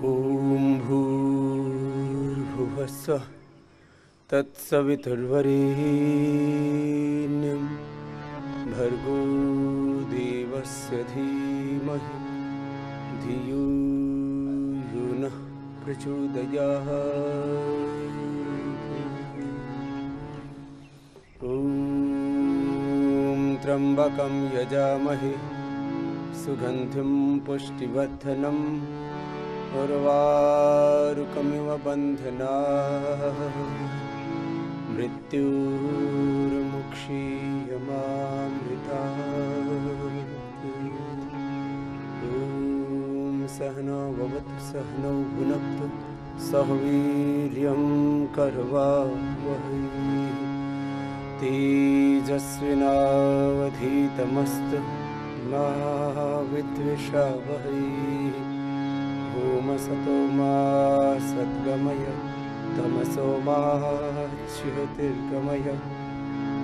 ॐ भूर्भुवः स्वः तत्सवितुर्वरेण्यं भर्गो देवस्य धीमहि धियो यो नः प्रचोदयात्। ॐ त्र्यम्बकं यजामहे सुगन्धिं पुष्टिवर्धनम् उर्वारुकमिव बन्धनात् मृत्युर्मुक्षीयमामृतात्। ॐ सहना भवतु सहनौ भुनक्तु सह वीर्यं करवावहै तेजस्विनावधीतमस्तु मा विद्विषावहै। ॐ सतो मा सद्गमय तमसो मा ज्योतिर्गमय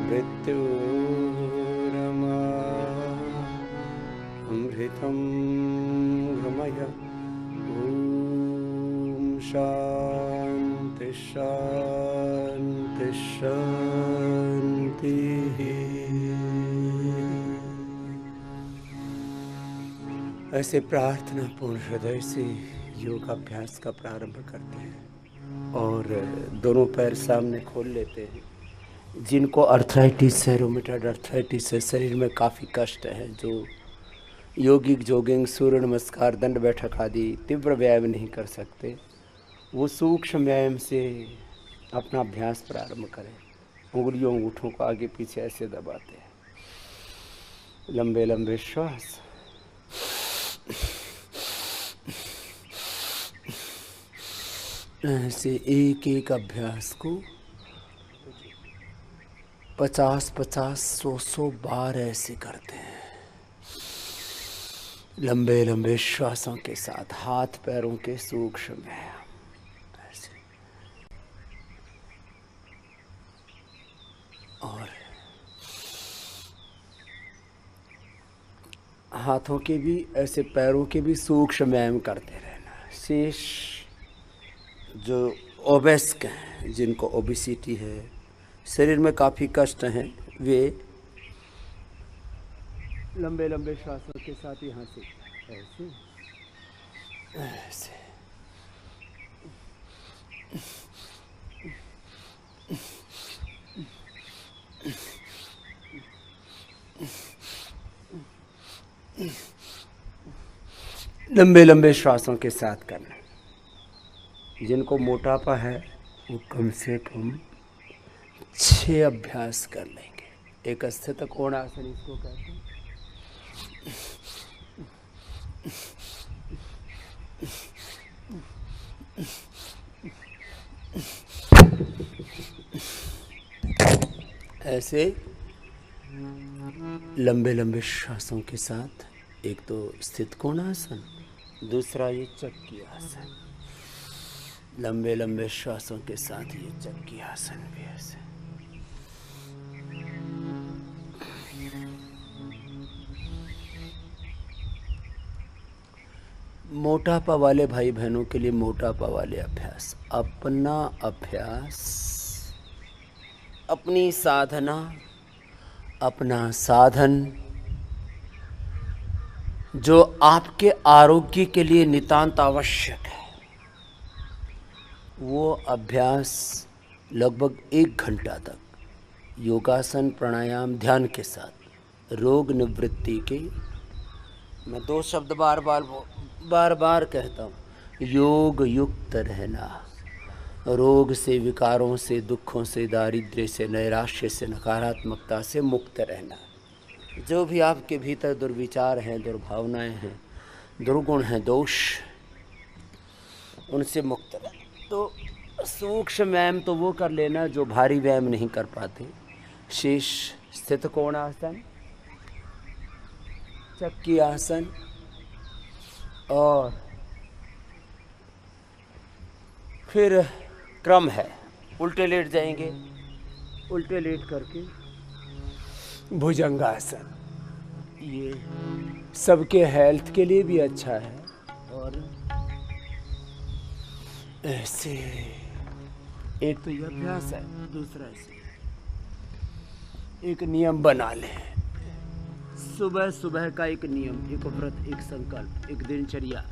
मृत्युर्मा अमृतं गमय। ॐ शान्ति शान्ति शान्तिः। ऐसे प्रार्थना पूर्ण हृदय से योगाभ्यास का प्रारंभ करते हैं और दोनों पैर सामने खोल लेते हैं। जिनको अर्थराइटिस है, रोमेटॉइड अर्थराइटिस है, शरीर में काफ़ी कष्ट है, जो योगिक जोगिंग सूर्य नमस्कार दंड बैठक आदि तीव्र व्यायाम नहीं कर सकते, वो सूक्ष्म व्यायाम से अपना अभ्यास प्रारंभ करें। उंगलियों अंगूठों को आगे पीछे ऐसे दबाते हैं, लंबे लंबे श्वास। ऐसे एक एक अभ्यास को 50-50, 100-100 बार ऐसे करते हैं, लंबे लंबे श्वासों के साथ, हाथ पैरों के सूक्ष्म व्यायाम ऐसे। और हाथों के भी ऐसे, पैरों के भी सूक्ष्म व्यायाम करते रहना। शेष जो ओबेस्क हैं, जिनको ओबेसिटी है, शरीर में काफ़ी कष्ट हैं, वे लंबे लंबे श्वासों के साथ यहाँ से ऐसे ऐसे लंबे लंबे श्वासों के साथ करना। जिनको मोटापा है वो कम से कम 6 अभ्यास कर लेंगे। एक स्थित कोणासन इसको कहते हैं। ऐसे लंबे लंबे श्वासों के साथ, एक तो स्थित कोणासन, दूसरा ये चक्की आसन। लंबे लंबे श्वासों के साथ ये चक्की आसन भी ऐसे। मोटापा वाले भाई बहनों के लिए मोटापा वाले अभ्यास, अपना अभ्यास, अपनी साधना, अपना साधन जो आपके आरोग्य के लिए नितांत आवश्यक है, वो अभ्यास लगभग 1 घंटा तक योगासन, प्राणायाम, ध्यान के साथ रोग निवृत्ति के। मैं 2 शब्द बार बार कहता हूँ, योग युक्त रहना, रोग से, विकारों से, दुखों से, दारिद्र्य से, नैराश्य से, नकारात्मकता से मुक्त रहना। जो भी आपके भीतर दुर्विचार हैं, दुर्भावनाएं हैं, दुर्गुण हैं, दोष, उनसे मुक्त रहना। तो सूक्ष्म व्यायाम तो वो कर लेना जो भारी व्यायाम नहीं कर पाते। शेष स्थित कोणासन, चक्की आसन और फिर क्रम है, उल्टे लेट जाएंगे, उल्टे लेट करके भुजंगासन। ये सबके हेल्थ के लिए भी अच्छा है और ऐसे एक तो यह अभ्यास है, दूसरा ऐसे एक नियम बना ले। सुबह सुबह का एक नियम, एक व्रत, एक संकल्प, एक दिनचर्या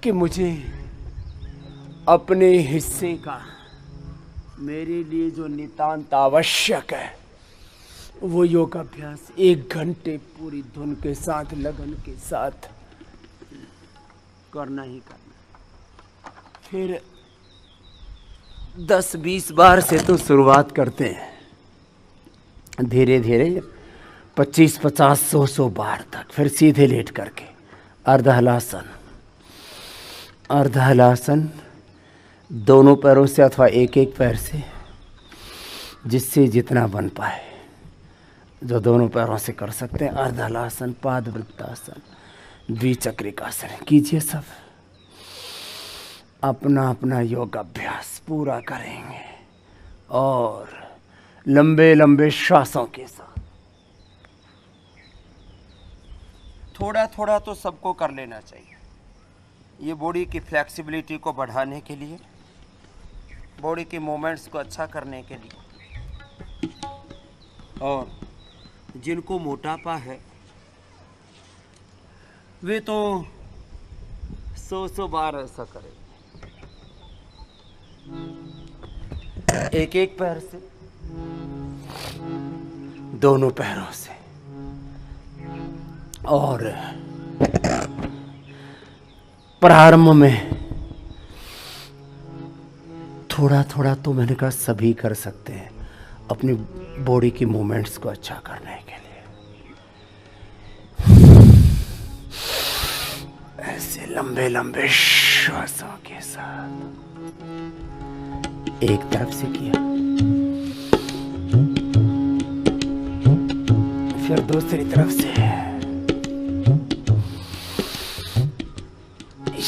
कि मुझे अपने हिस्से का, मेरे लिए जो नितांत आवश्यक है वो योगाभ्यास 1 घंटे पूरी धुन के साथ, लगन के साथ करना ही करना। फिर 10-20 बार से तो शुरुआत करते हैं, धीरे धीरे 25-50, 100 बार तक, फिर सीधे लेट करके अर्धहलासन। अर्धहलासन दोनों पैरों से अथवा एक एक पैर से, जिससे जितना बन पाए, जो दोनों पैरों से कर सकते हैं। अर्धहलासन, पादवृत्तासन, द्विचक्रिकासन कीजिए। सब अपना अपना योगाभ्यास पूरा करेंगे और लंबे लंबे श्वासों के साथ। थोड़ा थोड़ा तो सबको कर लेना चाहिए, ये बॉडी की फ्लेक्सिबिलिटी को बढ़ाने के लिए, बॉडी के मूवमेंट्स को अच्छा करने के लिए। और जिनको मोटापा है वे तो 100 बार ऐसा करें, एक एक पैर से, दोनों पैरों से। और प्रारंभ में थोड़ा थोड़ा तो मैंने कहा सभी कर सकते हैं, अपनी बॉडी की मूवमेंट्स को अच्छा करने के लिए। ऐसे लंबे लंबे श्वासों के साथ एक तरफ से किया, फिर दूसरी तरफ से।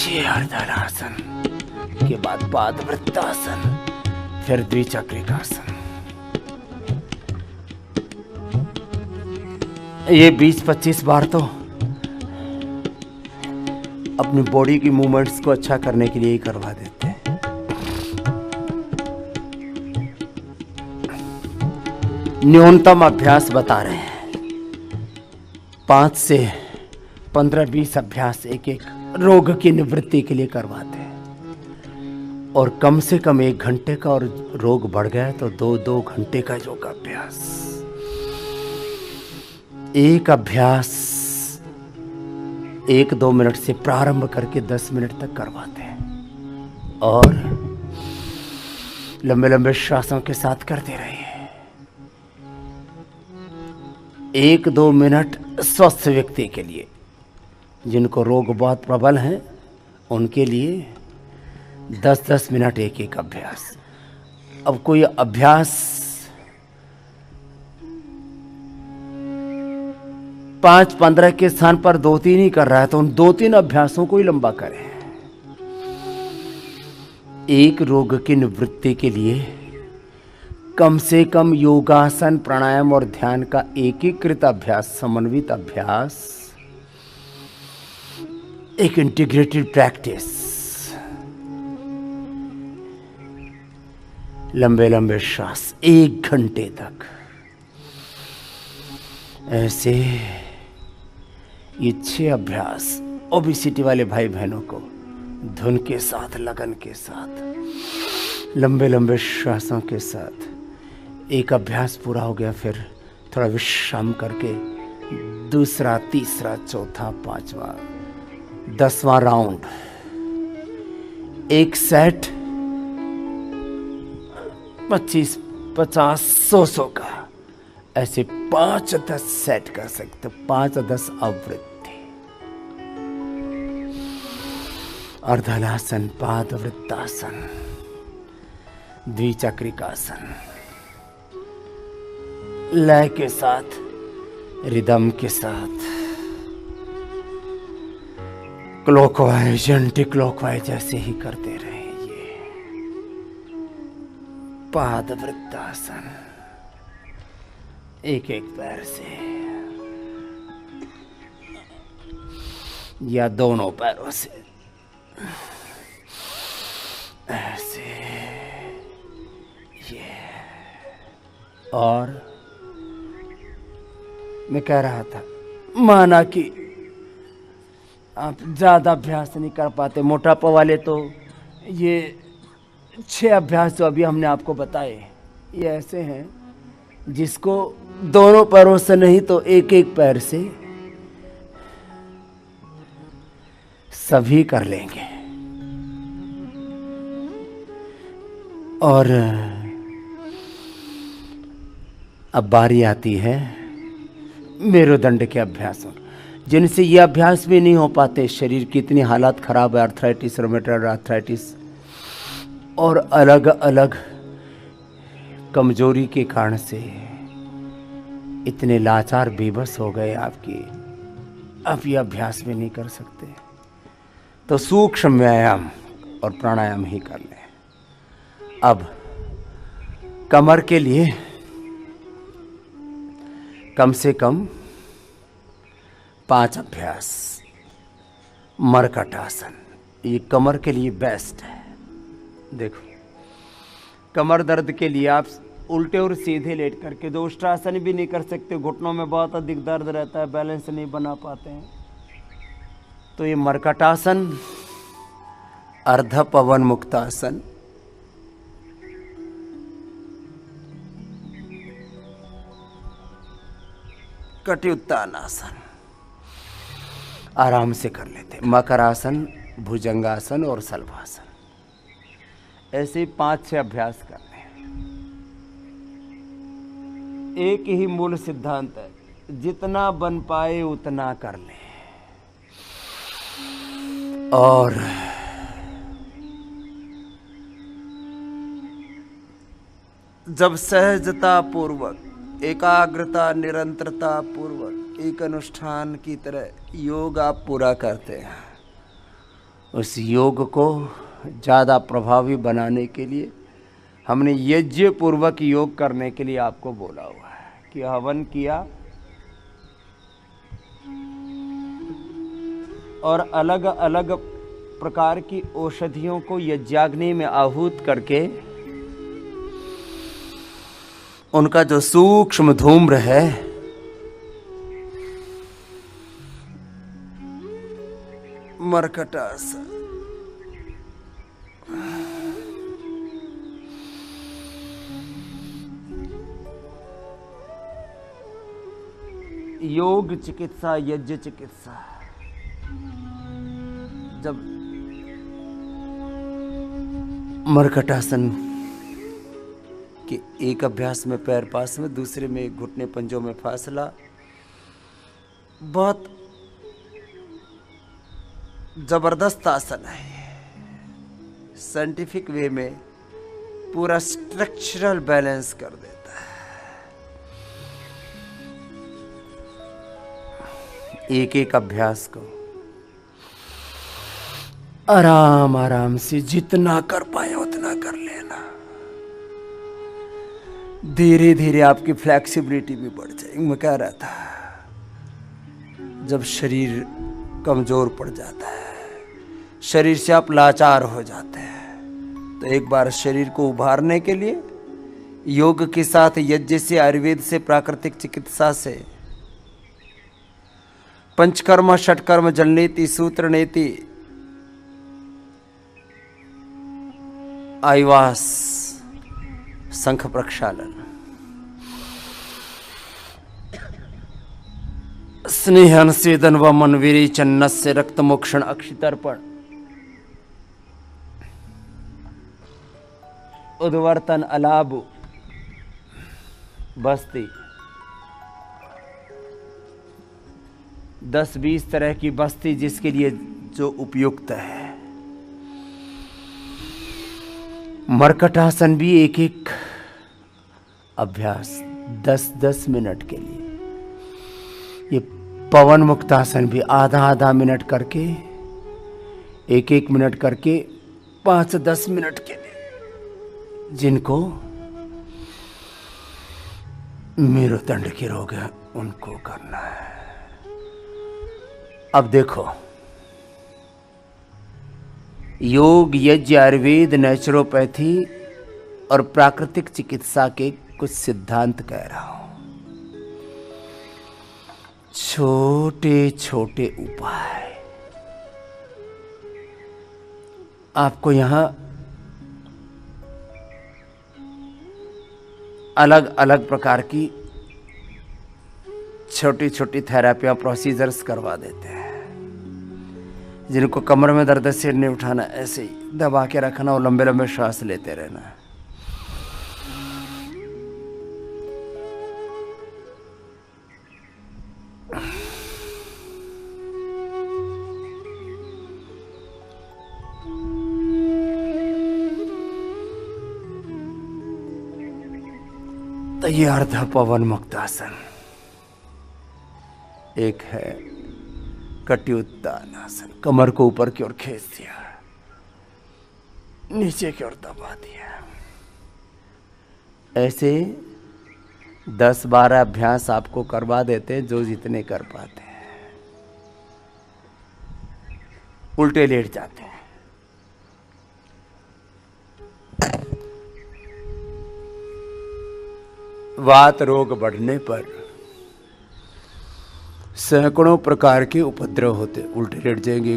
ये अर्धहलासन के बाद पादवृत्तासन, फिर द्विचक्रिकासन। ये 20-25 बार तो अपनी बॉडी की मूवमेंट्स को अच्छा करने के लिए ही करवा देते हैं। न्यूनतम अभ्यास बता रहे हैं, 5 से 15-20 अभ्यास एक एक रोग की निवृत्ति के लिए करवाते हैं। और कम से कम 1 घंटे का, और रोग बढ़ गया तो 2-2 घंटे का योगाभ्यास। एक अभ्यास 1-2 मिनट से प्रारंभ करके 10 मिनट तक करवाते हैं और लंबे लंबे श्वासों के साथ करते रहिए। 1-2 मिनट स्वस्थ व्यक्ति के लिए, जिनको रोग बहुत प्रबल हैं उनके लिए 10-10 मिनट एक एक अभ्यास। अब कोई अभ्यास 5-15 के स्थान पर 2-3 ही कर रहा है तो उन 2-3 अभ्यासों को ही लंबा करें। एक रोग की निवृत्ति के लिए कम से कम योगासन, प्राणायाम और ध्यान का एकीकृत अभ्यास, समन्वित अभ्यास, एक इंटीग्रेटेड प्रैक्टिस, लंबे लंबे श्वास 1 घंटे तक। ऐसे ये 6 अभ्यास ओबेसिटी वाले भाई बहनों को धुन के साथ, लगन के साथ, लंबे लंबे श्वासों के साथ। एक अभ्यास पूरा हो गया, फिर थोड़ा विश्राम करके दूसरा, तीसरा, चौथा, 5वां, 10वां राउंड। एक सेट 25, 50, 100 का, ऐसे 5-10 सेट कर सकते, 5-10 आवृत्ति। अर्धहलासन, पादवृत्तासन, द्विचक्रिकासन, लय के साथ, रिदम के साथ, क्लॉकवाइज, एंटी क्लॉकवाइज ऐसे ही करते रहिए। पादवृत्तासन, एक एक पैर से या दोनों पैरों से ऐसे ये। और मैं कह रहा था, माना कि आप ज़्यादा अभ्यास नहीं कर पाते, मोटापा वाले, तो ये 6 अभ्यास जो अभी हमने आपको बताए, ये ऐसे हैं जिसको दोनों पैरों से नहीं तो एक एक पैर से सभी कर लेंगे। और अब बारी आती है मेरुदंड के अभ्यासों, जिनसे ये अभ्यास भी नहीं हो पाते। शरीर की इतनी हालत खराब है, आर्थराइटिस, रोमेटॉइड आर्थराइटिस और अलग अलग कमजोरी के कारण से इतने लाचार बेबस हो गए आपकी, अब ये अभ्यास भी नहीं कर सकते। तो सूक्ष्म व्यायाम और प्राणायाम ही कर लें। अब कमर के लिए कम से कम 5 अभ्यास। मरकट आसन, ये कमर के लिए बेस्ट है। देखो, कमर दर्द के लिए आप उल्टे और सीधे लेट करके दोष्टासन भी नहीं कर सकते, घुटनों में बहुत अधिक दर्द रहता है, बैलेंस नहीं बना पाते हैं, तो ये मरकटासन, अर्ध पवन मुक्तासन, कटिउत्तान आसन आराम से कर लेते। मकरासन, भुजंगासन और सल्वासन, ऐसे 5-6 अभ्यास करने हैं। एक ही मूल सिद्धांत है, जितना बन पाए उतना कर लें। और जब सहजता पूर्वक, एकाग्रता, निरंतरता पूर्वक एक अनुष्ठान की तरह योग आप पूरा करते हैं, उस योग को ज़्यादा प्रभावी बनाने के लिए हमने यज्ञ पूर्वक योग करने के लिए आपको बोला हुआ है कि हवन किया और अलग अलग प्रकार की औषधियों को यज्ञाग्नि में आहूत करके उनका जो सूक्ष्म धूम्र है मरकटासन, योग चिकित्सा, यज्ञ चिकित्सा, जब मरकटासन कि एक अभ्यास में पैर पास में, दूसरे में घुटने पंजों में फासला, बहुत जबरदस्त आसन है। साइंटिफिक वे में पूरा स्ट्रक्चरल बैलेंस कर देता है। एक एक अभ्यास को आराम आराम से जितना कर पाए उतना कर लेना। धीरे धीरे आपकी फ्लेक्सिबिलिटी भी बढ़ जाएगी। मैं कह रहा था, जब शरीर कमजोर पड़ जाता है, शरीर से आप लाचार हो जाते हैं, तो एक बार शरीर को उभारने के लिए योग के साथ यज्ञ से, आयुर्वेद से, प्राकृतिक चिकित्सा से, पंचकर्म, षटकर्म, जलनीति, सूत्र नीति, आयुवास, शंख प्रक्षालन, स्नेहन सेदन व मन विरेचन से रक्त मोक्षण अक्षितर्पण, उद्वर्तन, अलाबु, बस्ती, 10-20 तरह की बस्ती जिसके लिए जो उपयुक्त है। मरकटासन भी एक एक अभ्यास 10-10 मिनट के लिए। ये पवन मुक्तासन भी आधा मिनट करके, एक एक मिनट करके 5-10 मिनट के लिए, जिनको मेरुदंड के रोग है उनको करना है। अब देखो, योग, यज्ञ, आयुर्वेद, नेचुरोपैथी और प्राकृतिक चिकित्सा के कुछ सिद्धांत कह रहा हूं। छोटे छोटे उपाय आपको यहां अलग अलग प्रकार की छोटी छोटी थेरापियां, प्रोसीजर्स करवा देते हैं। जिनको कमर में दर्द, सिर नहीं उठाना, ऐसे ही दबा के रखना और लंबे लंबे श्वास लेते रहना। तो ये अर्ध पवन मुक्तासन। एक है कटिउत्तान आसन, कमर को ऊपर की ओर खींच दिया, नीचे की ओर दबा दिया। ऐसे 10-12 अभ्यास आपको करवा देते हैं, जो जितने कर पाते हैं। उल्टे लेट जाते हैं। वात रोग बढ़ने पर सैकड़ों प्रकार के उपद्रव होते। उल्टे लेट जाएंगे,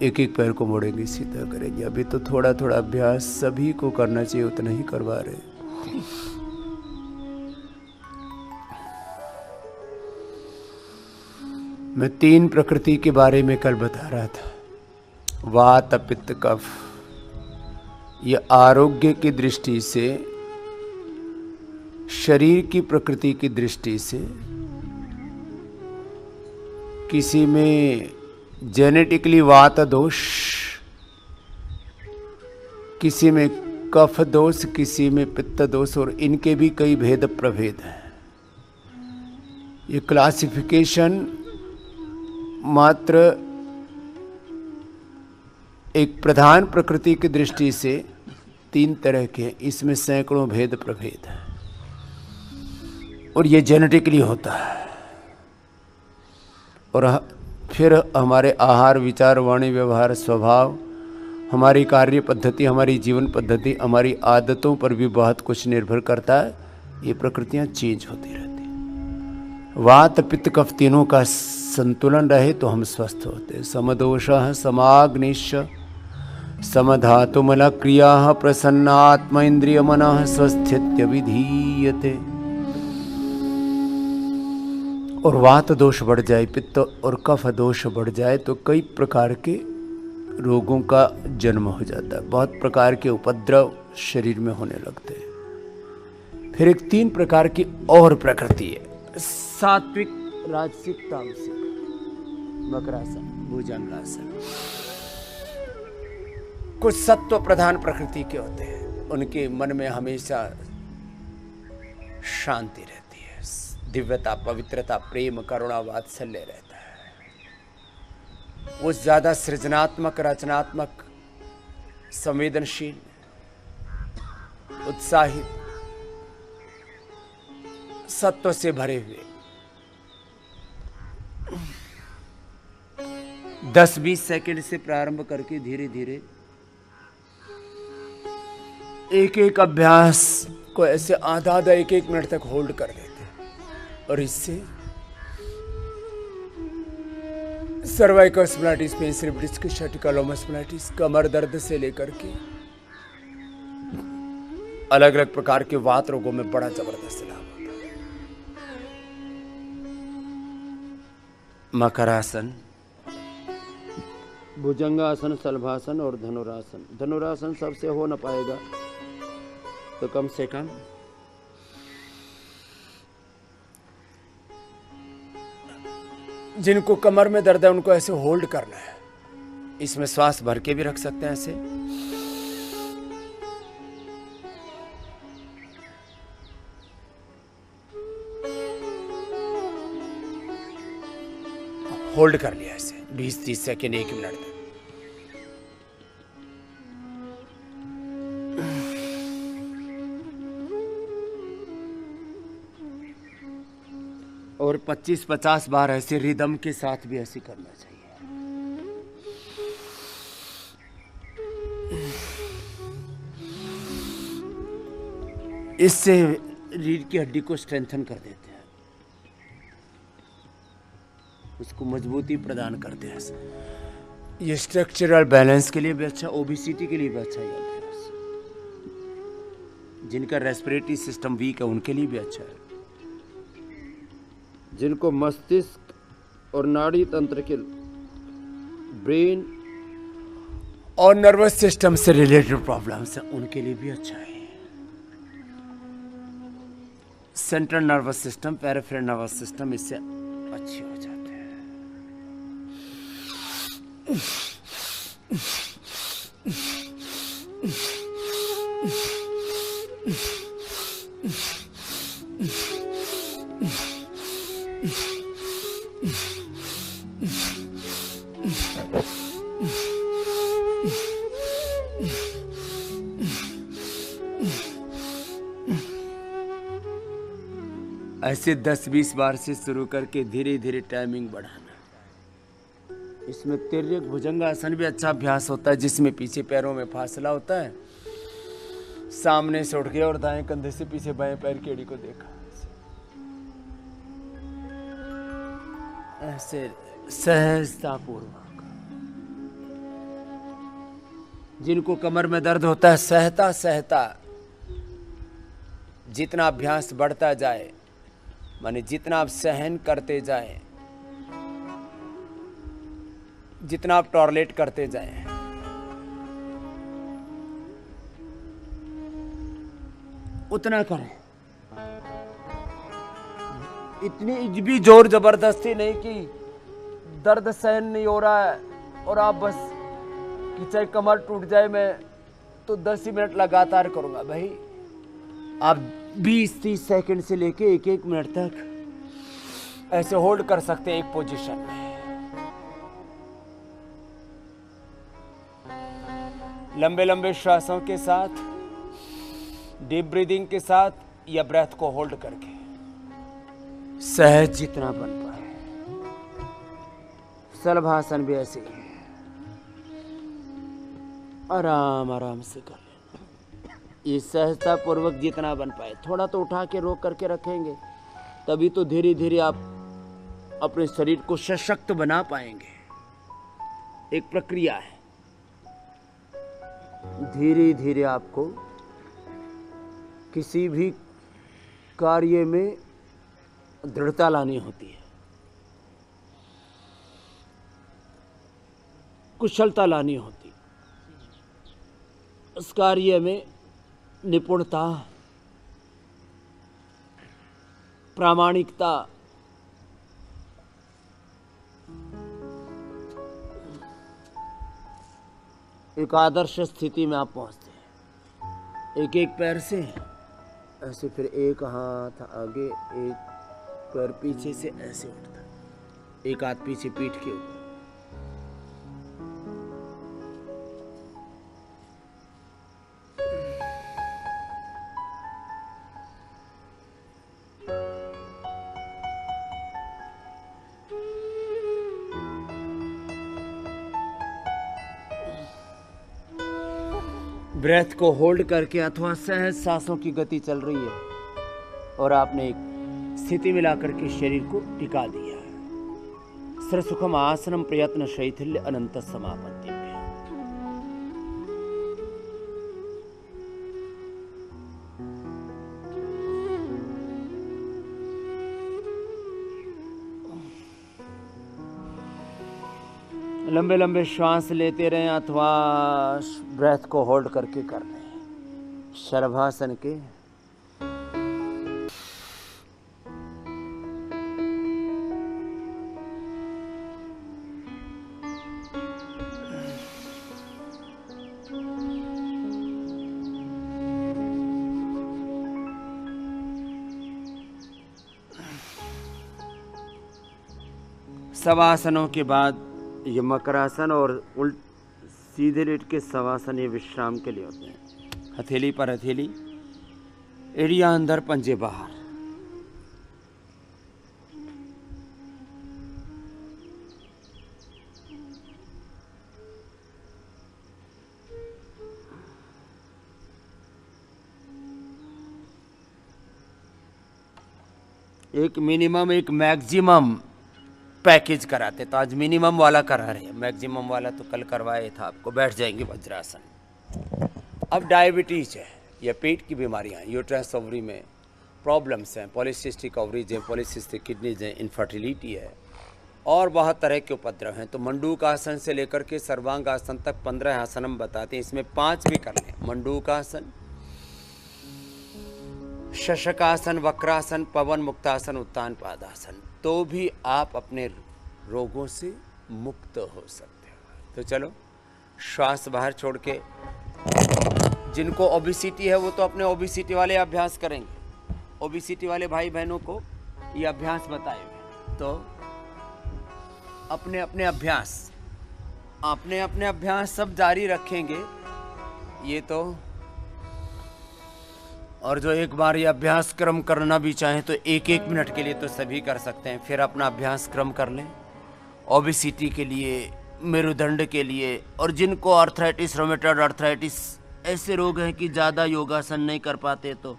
एक एक पैर को मोड़ेंगे, सीधा करेंगे। अभी तो थोड़ा थोड़ा अभ्यास सभी को करना चाहिए, उतना ही करवा रहे। मैं 3 प्रकृति के बारे में कल बता रहा था। वात, पित्त, कफ। ये आरोग्य की दृष्टि से, शरीर की प्रकृति की दृष्टि से, किसी में जेनेटिकली वात दोष, किसी में कफ दोष, किसी में पित्त दोष, और इनके भी कई भेद प्रभेद हैं। ये क्लासिफिकेशन मात्र एक प्रधान प्रकृति की दृष्टि से 3 तरह के, इसमें सैकड़ों भेद प्रभेद हैं और ये जेनेटिकली होता है। और फिर हमारे आहार, विचार, वाणी, व्यवहार, स्वभाव, हमारी कार्य पद्धति, हमारी जीवन पद्धति, हमारी आदतों पर भी बहुत कुछ निर्भर करता है। ये प्रकृतियां चेंज होती रहती हैं। वात, पित्त, कफ तीनों का संतुलन रहे तो हम स्वस्थ होते हैं। समदोषः समाग्निश्च समधातुमल क्रियाः प्रसन्नात्म इंद्रिय मनः स्वस्थित्य विधीयते। और वात दोष बढ़ जाए, पित्त और कफ दोष बढ़ जाए तो कई प्रकार के रोगों का जन्म हो जाता है। बहुत प्रकार के उपद्रव शरीर में होने लगते हैं। फिर एक 3 प्रकार की और प्रकृति है। सात्विक, राजसिक, तामसिक। मकरासन, भुजंगासन। कुछ सत्व प्रधान प्रकृति के होते हैं, उनके मन में हमेशा शांति रहती है, दिव्यता, पवित्रता, प्रेम, करुणा, वात्सल्य रहता है। वो ज्यादा सृजनात्मक, रचनात्मक, संवेदनशील, उत्साहित, सत्व से भरे हुए। 10-20 सेकंड से प्रारंभ करके धीरे धीरे एक एक अभ्यास को ऐसे आधा 1-1 मिनट तक होल्ड कर देते हैं। और इससे सर्वाइकल स्पॉन्डिलाइटिस, पेन सेरेब्रस की शर्टिकलोमा स्पॉन्डिलाइटिस, कमर दर्द से लेकर के अलग अलग प्रकार के वात रोगों में बड़ा जबरदस्त लाभ होता है। मकरासन, भुजंगासन, शलभासन और धनुरासन। धनुरासन सबसे हो न पाएगा तो कम से कम जिनको कमर में दर्द है उनको ऐसे होल्ड करना है। इसमें श्वास भर के भी रख सकते हैं, ऐसे होल्ड कर लिया, ऐसे 20-30 सेकेंड, 1 मिनट तक। और 25-50 बार ऐसे रिदम के साथ भी ऐसे करना चाहिए। इससे रीढ़ की हड्डी को स्ट्रेंथन कर देते हैं, उसको मजबूती प्रदान करते हैं। ये स्ट्रक्चरल बैलेंस के लिए भी अच्छा, ओबेसिटी के लिए भी अच्छा है। जिनका रेस्पिरेटरी सिस्टम वीक है उनके लिए भी अच्छा है। जिनको मस्तिष्क और नाड़ी तंत्र के, ब्रेन और नर्वस सिस्टम से रिलेटेड प्रॉब्लम्स हैं उनके लिए भी अच्छा है। Central nervous system, peripheral nervous system इससे अच्छे हो जाते हैं। ऐसे 10-20 बार से शुरू करके धीरे धीरे टाइमिंग बढ़ाना। इसमें तिर्यक भुजंगासन भी अच्छा अभ्यास होता है, जिसमें पीछे पैरों में फासला होता है। सामने से उठ गया और दाएं कंधे से पीछे बाएं पैर की एड़ी को देखा, ऐसे सहजता पूर्वक। जिनको कमर में दर्द होता है, सहता सहता जितना अभ्यास बढ़ता जाए, माने जितना आप सहन करते जाएं, जितना आप टॉलरेट करते जाएं, उतना करें। इतनी भी जोर जबरदस्ती नहीं कि दर्द सहन नहीं हो रहा है और आप बस कि चाहे कमर टूट जाए मैं तो 10 ही मिनट लगातार करूंगा। भाई आप 20-30 सेकंड से लेके 1-1 मिनट तक ऐसे होल्ड कर सकते हैं एक पोजीशन में। लंबे लंबे श्वासों के साथ, डीप ब्रीदिंग के साथ या ब्रेथ को होल्ड करके सहज जितना बन पाए। शलभासन भी ऐसे ही आराम आराम से कर लेना। ये सहजता पूर्वक जितना बन पाए, थोड़ा तो उठा के रोक करके रखेंगे, तभी तो धीरे धीरे आप अपने शरीर को सशक्त बना पाएंगे। एक प्रक्रिया है, धीरे धीरे आपको किसी भी कार्य में दृढ़ता लानी होती है, कुशलता लानी होती है, उस कार्य में निपुणता, प्रामाणिकता, एक आदर्श स्थिति में आप पहुंचते हैं। एक एक पैर से ऐसे, फिर एक हाथ आगे, एक पैर पीछे से ऐसे उठता, एक हाथ पीछे पीठ के ऊपर। ब्रेथ को होल्ड करके अथवा सहज सांसों की गति चल रही है और आपने एक स्थिति में लाकर के शरीर को टिका दिया है। सरसुखम आसनम प्रयत्न शैथिल्य अनंत समापत्ति। लंबे लंबे श्वास लेते रहें अथवा ब्रेथ को होल्ड करके कर रहे हैं। शलभासन के शवासनों के बाद ये मकरासन और उल्ट सीधे लेट के शवासन ये विश्राम के लिए होते हैं। हथेली पर हथेली, एड़ियां अंदर, पंजे बाहर। एक मिनिमम एक मैक्सिमम पैकेज कराते, तो आज मिनिमम वाला करा रहे हैं, मैक्सिमम वाला तो कल करवाए था आपको। बैठ जाएंगे वज्रासन। अब डायबिटीज है या पेट की बीमारियां, यूट्रस ओवरी में प्रॉब्लम्स हैं, पॉलीसिस्टिक ओवरीज है, पॉलीसिस्टिक किडनीज है, इनफर्टिलिटी है और बहुत तरह के उपद्रव हैं। तो मंडूक आसन से लेकर के सर्वांग आसन तक 15 आसन हम बताते हैं, इसमें 5 भी कर लें। मंडूक आसन, शशकासन, वक्रासन, पवन मुक्तासन, उत्तान पादासन, तो भी आप अपने रोगों से मुक्त हो सकते हो। तो चलो श्वास बाहर छोड़ के, जिनको ओबेसिटी है वो तो अपने ओबेसिटी वाले अभ्यास करेंगे। ओबेसिटी वाले भाई बहनों को ये अभ्यास बताए हुए, तो अपने अपने अभ्यास सब जारी रखेंगे ये तो। और जो एक बार ये अभ्यास क्रम करना भी चाहें तो 1-1 मिनट के लिए तो सभी कर सकते हैं। फिर अपना अभ्यास क्रम कर लें ओबेसिटी के लिए, मेरुदंड के लिए, और जिनको आर्थराइटिस, रोमेटॉइड आर्थराइटिस ऐसे रोग हैं कि ज़्यादा योगासन नहीं कर पाते, तो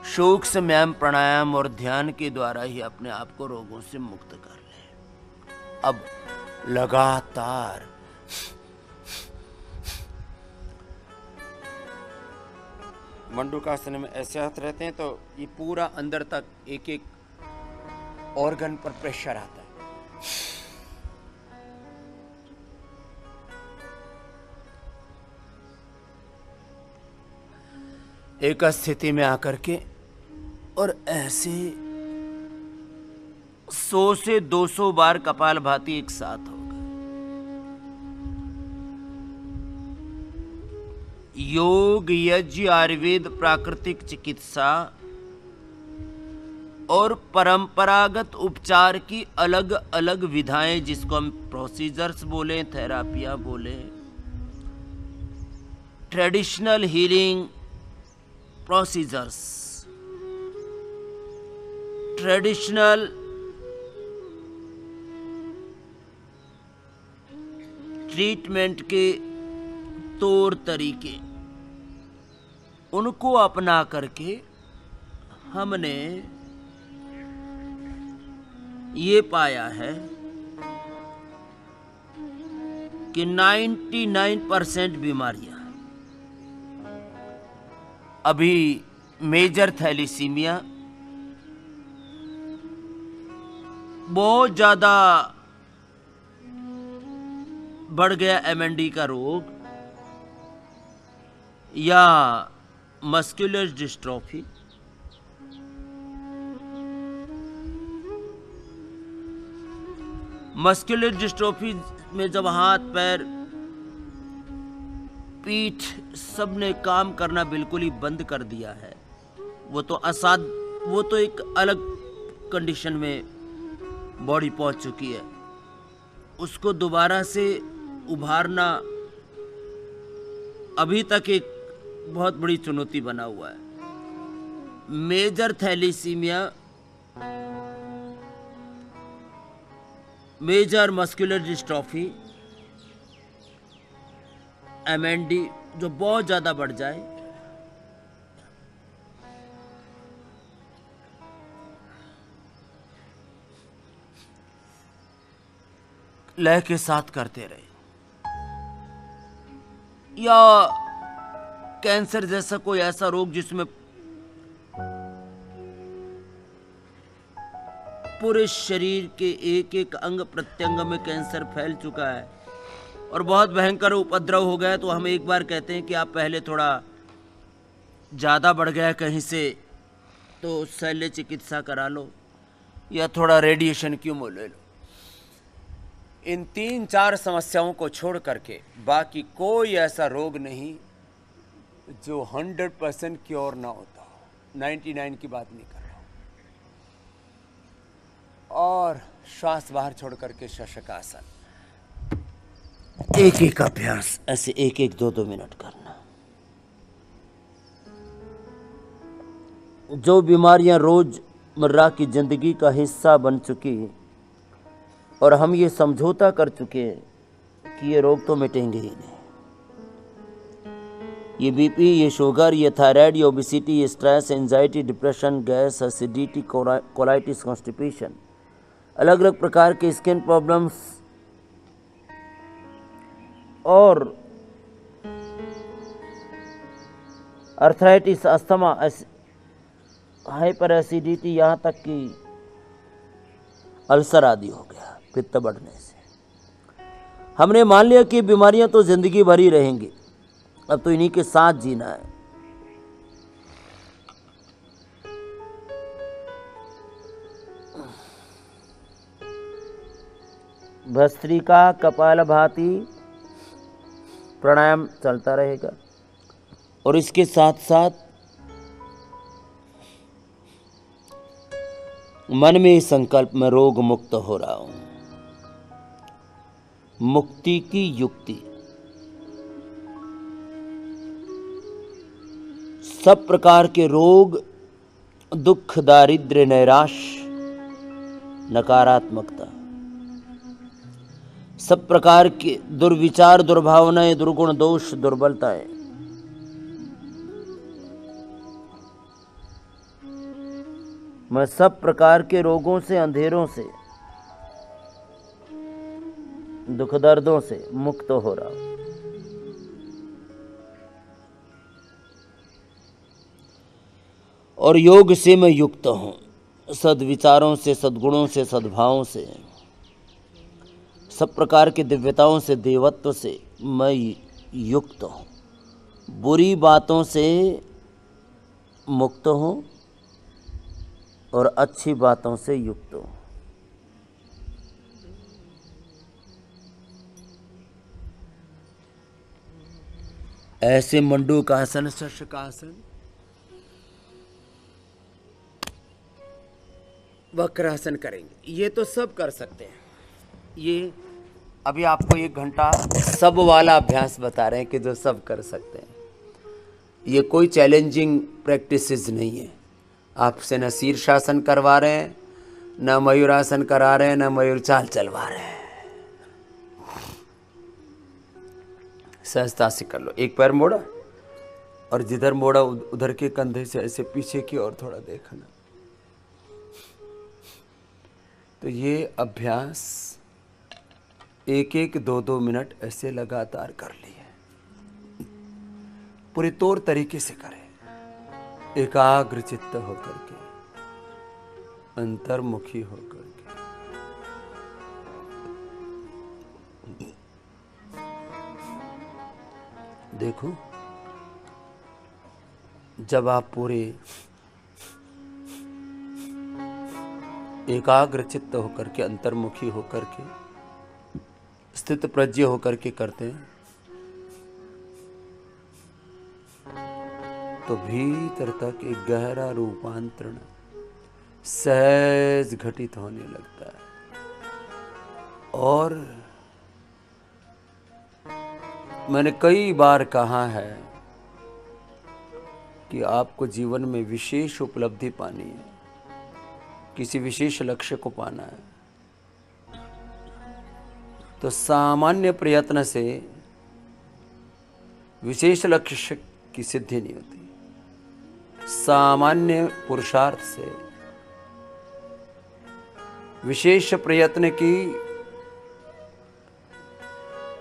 सूक्ष्म व्यायाम, प्राणायाम और ध्यान के द्वारा ही अपने आप को रोगों से मुक्त कर लें। अब लगातार मंडूकासन में ऐसे हाथ रहते हैं तो ये पूरा अंदर तक एक एक ऑर्गन पर प्रेशर आता है। एक स्थिति में आकर के और ऐसे 100 से 200 बार कपालभाति एक साथ होगा। योग, यज्ञ, आयुर्वेद, प्राकृतिक चिकित्सा और परंपरागत उपचार की अलग अलग विधाएं, जिसको हम प्रोसीजर्स बोले, थेरापियां बोले, traditional healing procedures, traditional treatment के तौर तरीके, उनको अपना करके हमने ये पाया है कि 99% बीमारियां, अभी मेजर थैलीसीमिया, बहुत ज्यादा बढ़ गया MND का रोग, या मस्कुलर डिस्ट्रोफी, मस्कुलर डिस्ट्रोफी में जब हाथ पैर पीठ सब ने काम करना बिल्कुल ही बंद कर दिया है, वो तो एक अलग कंडीशन में बॉडी पहुंच चुकी है। उसको दोबारा से उभारना अभी तक एक बहुत बड़ी चुनौती बना हुआ है। Major thalassemia, major muscular dystrophy, MND जो बहुत ज्यादा बढ़ जाए, लय के साथ करते रहे, या कैंसर जैसा कोई ऐसा रोग जिसमें पूरे शरीर के एक एक अंग प्रत्यंग में कैंसर फैल चुका है और बहुत भयंकर उपद्रव हो गया, तो हम एक बार कहते हैं कि आप पहले थोड़ा ज़्यादा बढ़ गया कहीं से तो शल्य चिकित्सा करा लो या थोड़ा रेडिएशन क्यूमो ले लो। इन 3-4 समस्याओं को छोड़ करके बाकी कोई ऐसा रोग नहीं जो 100% क्योर ना होता हो। 99 की बात नहीं कर रहा हूँ। और श्वास बाहर छोड़ करके शशकासन, एक एक अभ्यास ऐसे 1-1, 2-2 मिनट करना। जो बीमारियां रोजमर्रा की जिंदगी का हिस्सा बन चुकी और हम ये समझौता कर चुके हैं कि ये रोग तो मिटेंगे ही नहीं, ये बीपी, ये शुगर, ये थायराइड, ये ओबेसिटी, ये stress, anxiety, depression, gas, acidity, colitis, constipation, अलग अलग प्रकार के स्किन प्रॉब्लम्स और अर्थराइटिस, अस्थमा, हाइपर एसिडिटी, यहाँ तक कि अल्सर आदि हो गया पित्त बढ़ने से। हमने मान लिया कि बीमारियां तो जिंदगी भर ही रहेंगी, अब तो इन्हीं के साथ जीना है। भस्त्रिका, कपालभाति प्राणायाम चलता रहेगा और इसके साथ साथ मन में संकल्प में रोग मुक्त हो रहा हूं, मुक्ति की युक्ति। सब प्रकार के रोग, दुख, दारिद्र्य, नैराश्य, नकारात्मकता, सब प्रकार के दुर्विचार, दुर्भावनाएं, दुर्गुण, दोष, दुर्बलताएं, मैं सब प्रकार के रोगों से, अंधेरों से, दुख दर्दों से मुक्त हो रहा हूं। और योग से मैं युक्त हूं, सद्विचारों से, सद्गुणों से, सद्भावों से, सब प्रकार की दिव्यताओं से, देवत्व से मैं युक्त हूं। बुरी बातों से मुक्त हूं और अच्छी बातों से युक्त हूं। ऐसे मंडूकासन, शशकासन, वक्रासन करेंगे। ये तो सब कर सकते हैं। ये अभी आपको 1 घंटा सब वाला अभ्यास बता रहे हैं कि जो सब कर सकते हैं। ये कोई चैलेंजिंग प्रैक्टिसेस नहीं है। आपसे न शीर्षासन करवा रहे हैं, न मयूरासन करा रहे हैं, न मयूर चाल चलवा रहे हैं। सहजता से कर लो। एक पैर मोड़ा और जिधर मोड़ा उधर के कंधे से ऐसे पीछे की ओर थोड़ा देखना। तो ये अभ्यास 1-1, 2-2 मिनट ऐसे लगातार कर लिए। पूरे तौर तरीके से करें, एकाग्र चित्त होकर के, अंतर्मुखी होकर के। देखो, जब आप पूरे एकाग्र चित्त होकर के, अंतर्मुखी होकर के, स्थित प्रज्ञ होकर के करते हैं, तो भीतर तक एक गहरा रूपांतरण सहज घटित होने लगता है। और मैंने कई बार कहा है कि आपको जीवन में विशेष उपलब्धि पानी है, किसी विशेष लक्ष्य को पाना है, तो सामान्य प्रयत्न से विशेष लक्ष्य की सिद्धि नहीं होती। सामान्य पुरुषार्थ से विशेष प्रयत्न की,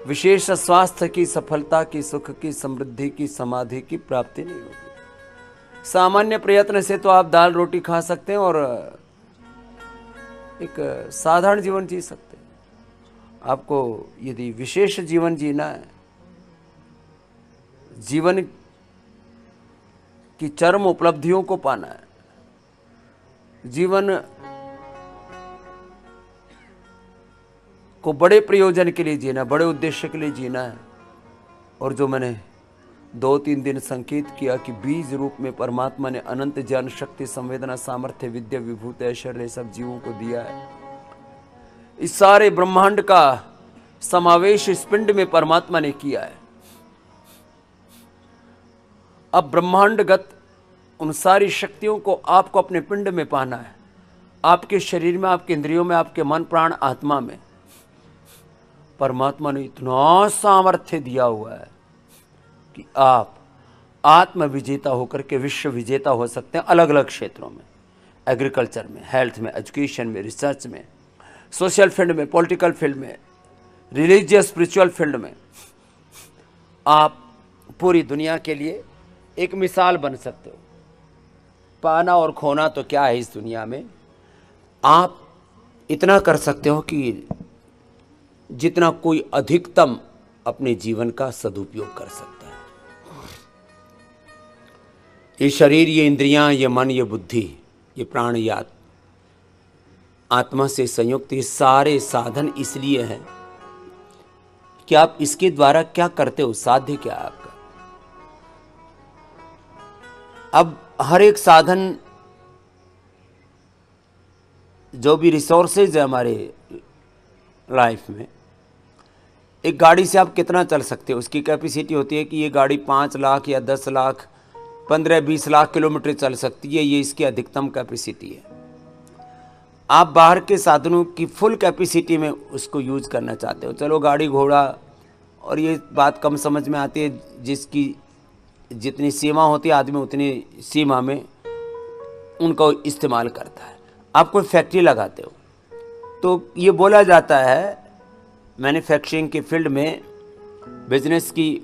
विशेष स्वास्थ्य की, सफलता की, सुख की, समृद्धि की, समाधि की प्राप्ति नहीं होगी। सामान्य प्रयत्न से तो आप दाल रोटी खा सकते हैं और एक साधारण जीवन जी सकते हैं। आपको यदि विशेष जीवन जीना है, जीवन की चरम उपलब्धियों को पाना है, जीवन को बड़े प्रयोजन के लिए जीना, बड़े उद्देश्य के लिए जीना है, और जो मैंने 2-3 दिन संकेत किया कि बीज रूप में परमात्मा ने अनंत ज्ञान, शक्ति, संवेदना, सामर्थ्य, विद्या, विभूति, ऐश्वर्य सब जीवों को दिया है। इस सारे ब्रह्मांड का समावेश इस पिंड में परमात्मा ने किया है। अब ब्रह्मांडगत उन सारी शक्तियों को आपको अपने पिंड में पाना है, आपके शरीर में, आपके इंद्रियों में, आपके मन, प्राण, आत्मा में। परमात्मा ने इतना सामर्थ्य दिया हुआ है कि आप आत्म विजेता होकर के विश्व विजेता हो सकते हैं अलग अलग क्षेत्रों में, एग्रीकल्चर में, हेल्थ में, एजुकेशन में, रिसर्च में, सोशल फील्ड में, पॉलिटिकल फील्ड में, रिलीजियस स्पिरिचुअल फील्ड में। आप पूरी दुनिया के लिए एक मिसाल बन सकते हो। पाना और खोना तो क्या है इस दुनिया में, आप इतना कर सकते हो कि जितना कोई अधिकतम अपने जीवन का सदुपयोग कर सकता है। ये शरीर, ये इंद्रियां, ये मन, ये बुद्धि, ये प्राण, ये आत्मा से संयुक्त ये सारे साधन इसलिए हैं कि आप इसके द्वारा क्या करते हो, साध्य क्या है आपका। अब हर एक साधन, जो भी रिसोर्सेज है हमारे लाइफ में, एक गाड़ी से आप कितना चल सकते हो, उसकी कैपेसिटी होती है कि ये गाड़ी 5 लाख या 10 लाख 15-20 लाख किलोमीटर चल सकती है, ये इसकी अधिकतम कैपेसिटी है। आप बाहर के साधनों की फुल कैपेसिटी में उसको यूज करना चाहते हो। चलो गाड़ी घोड़ा और ये बात कम समझ में आती है, जिसकी जितनी सीमा होती है आदमी उतनी सीमा में उनको इस्तेमाल करता है। आप कोई फैक्ट्री लगाते हो तो ये बोला जाता है मैन्युफैक्चरिंग के फील्ड में, बिजनेस की,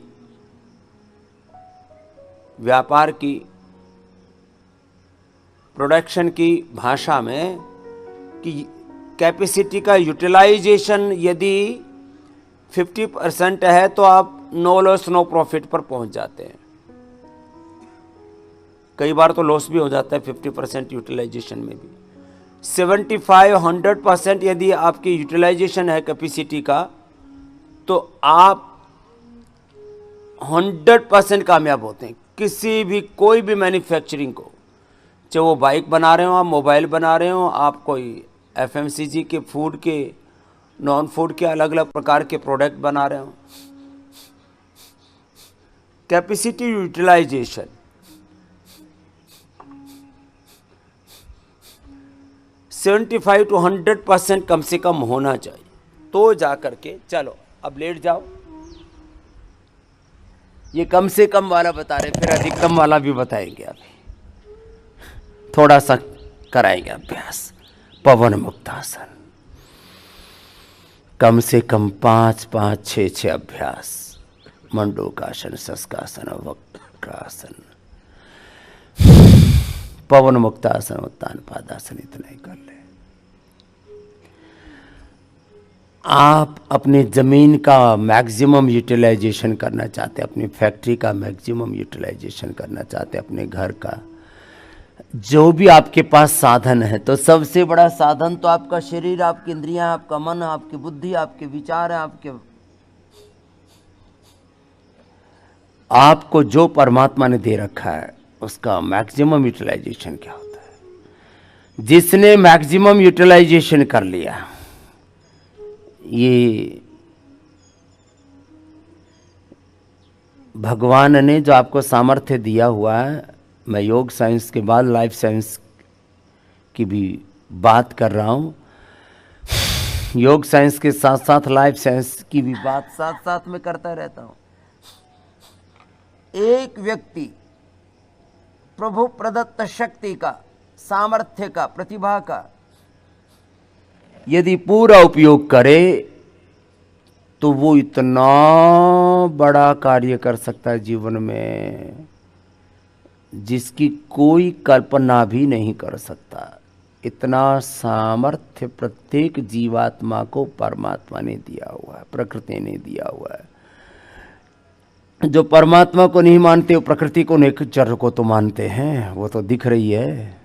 व्यापार की, प्रोडक्शन की भाषा में कि कैपेसिटी का यूटिलाइजेशन यदि 50% है तो आप नो लॉस नो प्रॉफिट पर पहुंच जाते हैं। कई बार तो लॉस भी हो जाता है 50% यूटिलाइजेशन में भी। 75-100% यदि आपकी यूटिलाइजेशन है कैपेसिटी का तो आप 100% कामयाब होते हैं। किसी भी कोई भी मैन्युफैक्चरिंग को, चाहे वो बाइक बना रहे हो, आप मोबाइल बना रहे हो, आप कोई FMCG के, फूड के, नॉन फूड के अलग अलग प्रकार के प्रोडक्ट बना रहे हो, कैपेसिटी यूटिलाइजेशन 75-100% कम से कम होना चाहिए, तो जा करके चलो अब लेट जाओ। ये कम से कम वाला बता रहे, फिर अधिकतम वाला भी बताएंगे। अभी थोड़ा सा कराएंगे अभ्यास। पवन मुक्तासन, कम से कम 5-5, 6-6 अभ्यास। मंडूकासन, शस्कासन, वक्रासन, पवन मुक्तासन, उत्तान पादासन, इतना ही कर ले। आप अपने ज़मीन का मैक्सिमम यूटिलाइजेशन करना चाहते हैं, अपनी फैक्ट्री का मैक्सिमम यूटिलाइजेशन करना चाहते हैं, अपने घर का, जो भी आपके पास साधन है। तो सबसे बड़ा साधन तो आपका शरीर, आपकी इंद्रियां, आपका मन, आपकी बुद्धि, आपके विचार हैं, आपको जो परमात्मा ने दे रखा है उसका मैक्सिमम यूटिलाइजेशन क्या होता है। जिसने मैक्सिमम यूटिलाइजेशन कर लिया, ये भगवान ने जो आपको सामर्थ्य दिया हुआ है, मैं योग साइंस के बाद लाइफ साइंस की भी बात कर रहा हूँ, योग साइंस के साथ साथ लाइफ साइंस की भी बात साथ साथ में करता रहता हूँ। एक व्यक्ति प्रभु प्रदत्त शक्ति का, सामर्थ्य का, प्रतिभा का यदि पूरा उपयोग करे तो वो इतना बड़ा कार्य कर सकता है जीवन में जिसकी कोई कल्पना भी नहीं कर सकता। इतना सामर्थ्य प्रत्येक जीवात्मा को परमात्मा ने दिया हुआ है, प्रकृति ने दिया हुआ है। जो परमात्मा को नहीं मानते वो प्रकृति को, नेचर को तो मानते हैं, वो तो दिख रही है।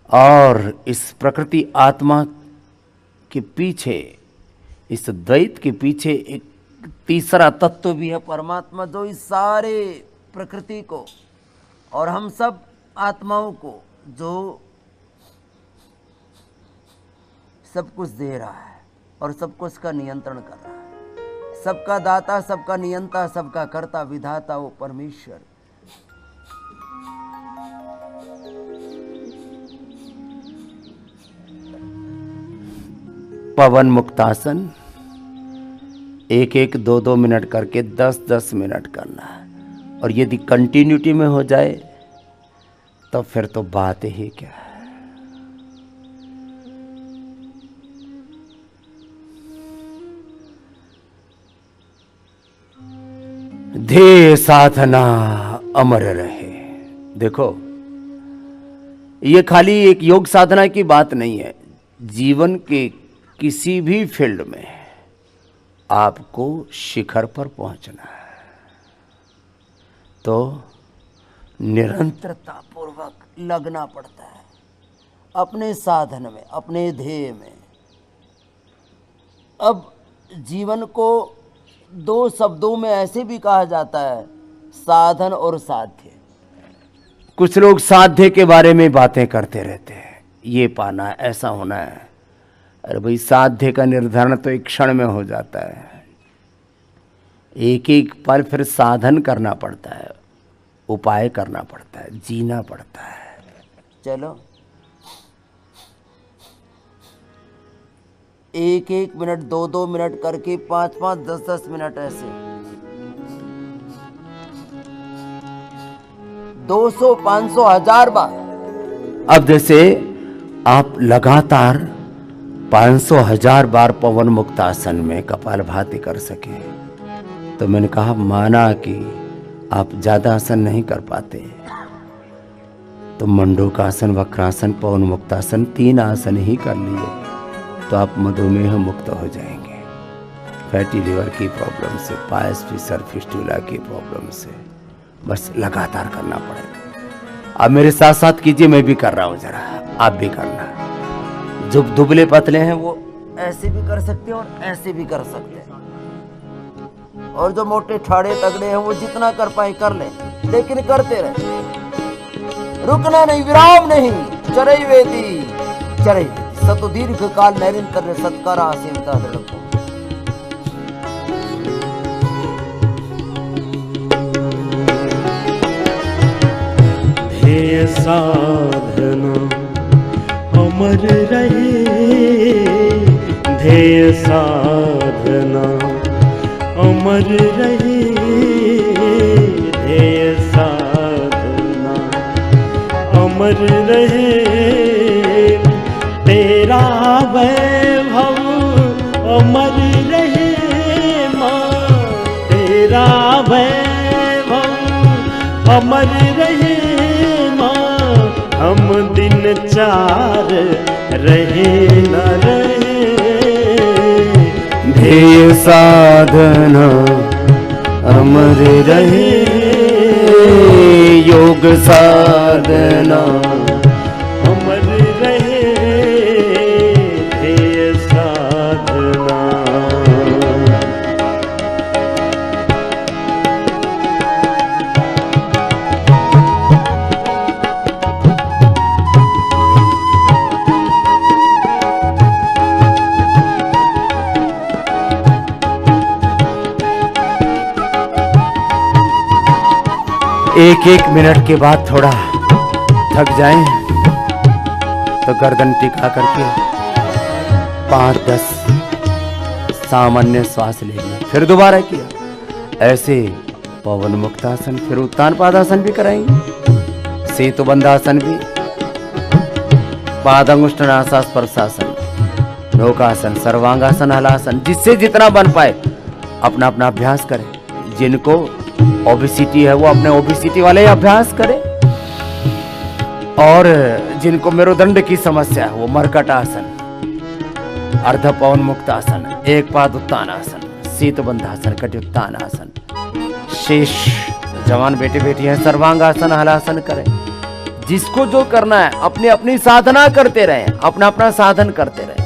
और इस प्रकृति आत्मा के पीछे, इस द्वैत के पीछे एक तीसरा तत्व भी है, परमात्मा, जो इस सारे प्रकृति को और हम सब आत्माओं को जो सब कुछ दे रहा है और सब कुछ का नियंत्रण कर रहा है। सबका दाता, सबका नियंता, सबका कर्ता, विधाता वो परमेश्वर। पवन मुक्तासन 1-1, 2-2 मिनट करके 10-10 मिनट करना है। और यदि कंटिन्यूटी में हो जाए तो फिर तो बात ही क्या है। ध्येय साधना अमर रहे। देखो, ये खाली एक योग साधना की बात नहीं है। जीवन के किसी भी फील्ड में आपको शिखर पर पहुंचना है तो निरंतरता पूर्वक लगना पड़ता है अपने साधन में, अपने ध्येय में। अब जीवन को दो शब्दों में ऐसे भी कहा जाता है, साधन और साध्य। कुछ लोग साध्य के बारे में बातें करते रहते हैं, ये पाना है, ऐसा होना है। अरे भाई, साध्य का निर्धारण तो एक क्षण में हो जाता है। एक एक पल फिर साधन करना पड़ता है, उपाय करना पड़ता है, जीना पड़ता है। चलो, एक एक मिनट, दो दो मिनट करके 5-5, 10-10 मिनट ऐसे 200, 500, 1000 बार। अब जैसे आप लगातार 500, 1000 बार पवन मुक्तासन में कपालभाति कर सके तो मैंने कहा, माना कि आप ज्यादा आसन नहीं कर पाते तो मंडूकासन, वक्रासन, पवन मुक्तासन 3 आसन ही कर लिए तो आप मधुमेह मुक्त हो जाएंगे। फैटी लिवर की प्रॉब्लम से, पायस फिशर फिस्टुला की प्रॉब्लम से, बस लगातार करना पड़ेगा। आप मेरे साथ साथ कीजिए, मैं भी कर रहा हूं, जरा आप भी करना। जो दुबले पतले हैं वो ऐसे भी कर सकते हैं और ऐसे भी कर सकते हैं, और जो मोटे ठाड़े तगड़े हैं वो जितना कर पाए कर ले, लेकिन करते रहे, रुकना नहीं, विराम नहीं। चरई वेदी, चरई सतो दीर्घ काल नैरंतर सत्कार आसेविता दृढ़। ध्येय साधना अमर रहे, ध्येय साधना अमर रहे, ध्येय साधना अमर रहे। तेरा वैभव अमर रहे माँ, तेरा वैभव अमर रहे माँ। हम दिन 4 रहे न रहे, ध्येय साधना अमर रहे, योग साधना अमर रहे, ध्येय साधना। एक एक मिनट के बाद थोड़ा थक जाएं तो गर्दन टिका करके 5-10 सामान्य श्वास ले लिया, फिर दोबारा किया। ऐसे पवन मुक्तासन, फिर उत्तान पादासन भी कराएंगे, सेतु बंधासन भी, पादंगुष्ठनासा स्पर्शासन, नौकासन, सर्वांगासन, हलासन, जिससे जितना बन पाए अपना अपना अभ्यास करें। जिनको ओबेसिटी है वो अपने ओबेसिटी वाले अभ्यास करें, और जिनको मेरुदंड की समस्या है वो मरकट आसन, अर्ध पवन मुक्त आसन, एक पाद उत्तान आसन, शीतबंधासन, कटिउत्तान आसन, शेष जवान बेटे बेटी हैं सर्वांगासन, हलासन करें। जिसको जो करना है अपनी अपनी साधना करते रहें, अपना अपना साधन करते रहें,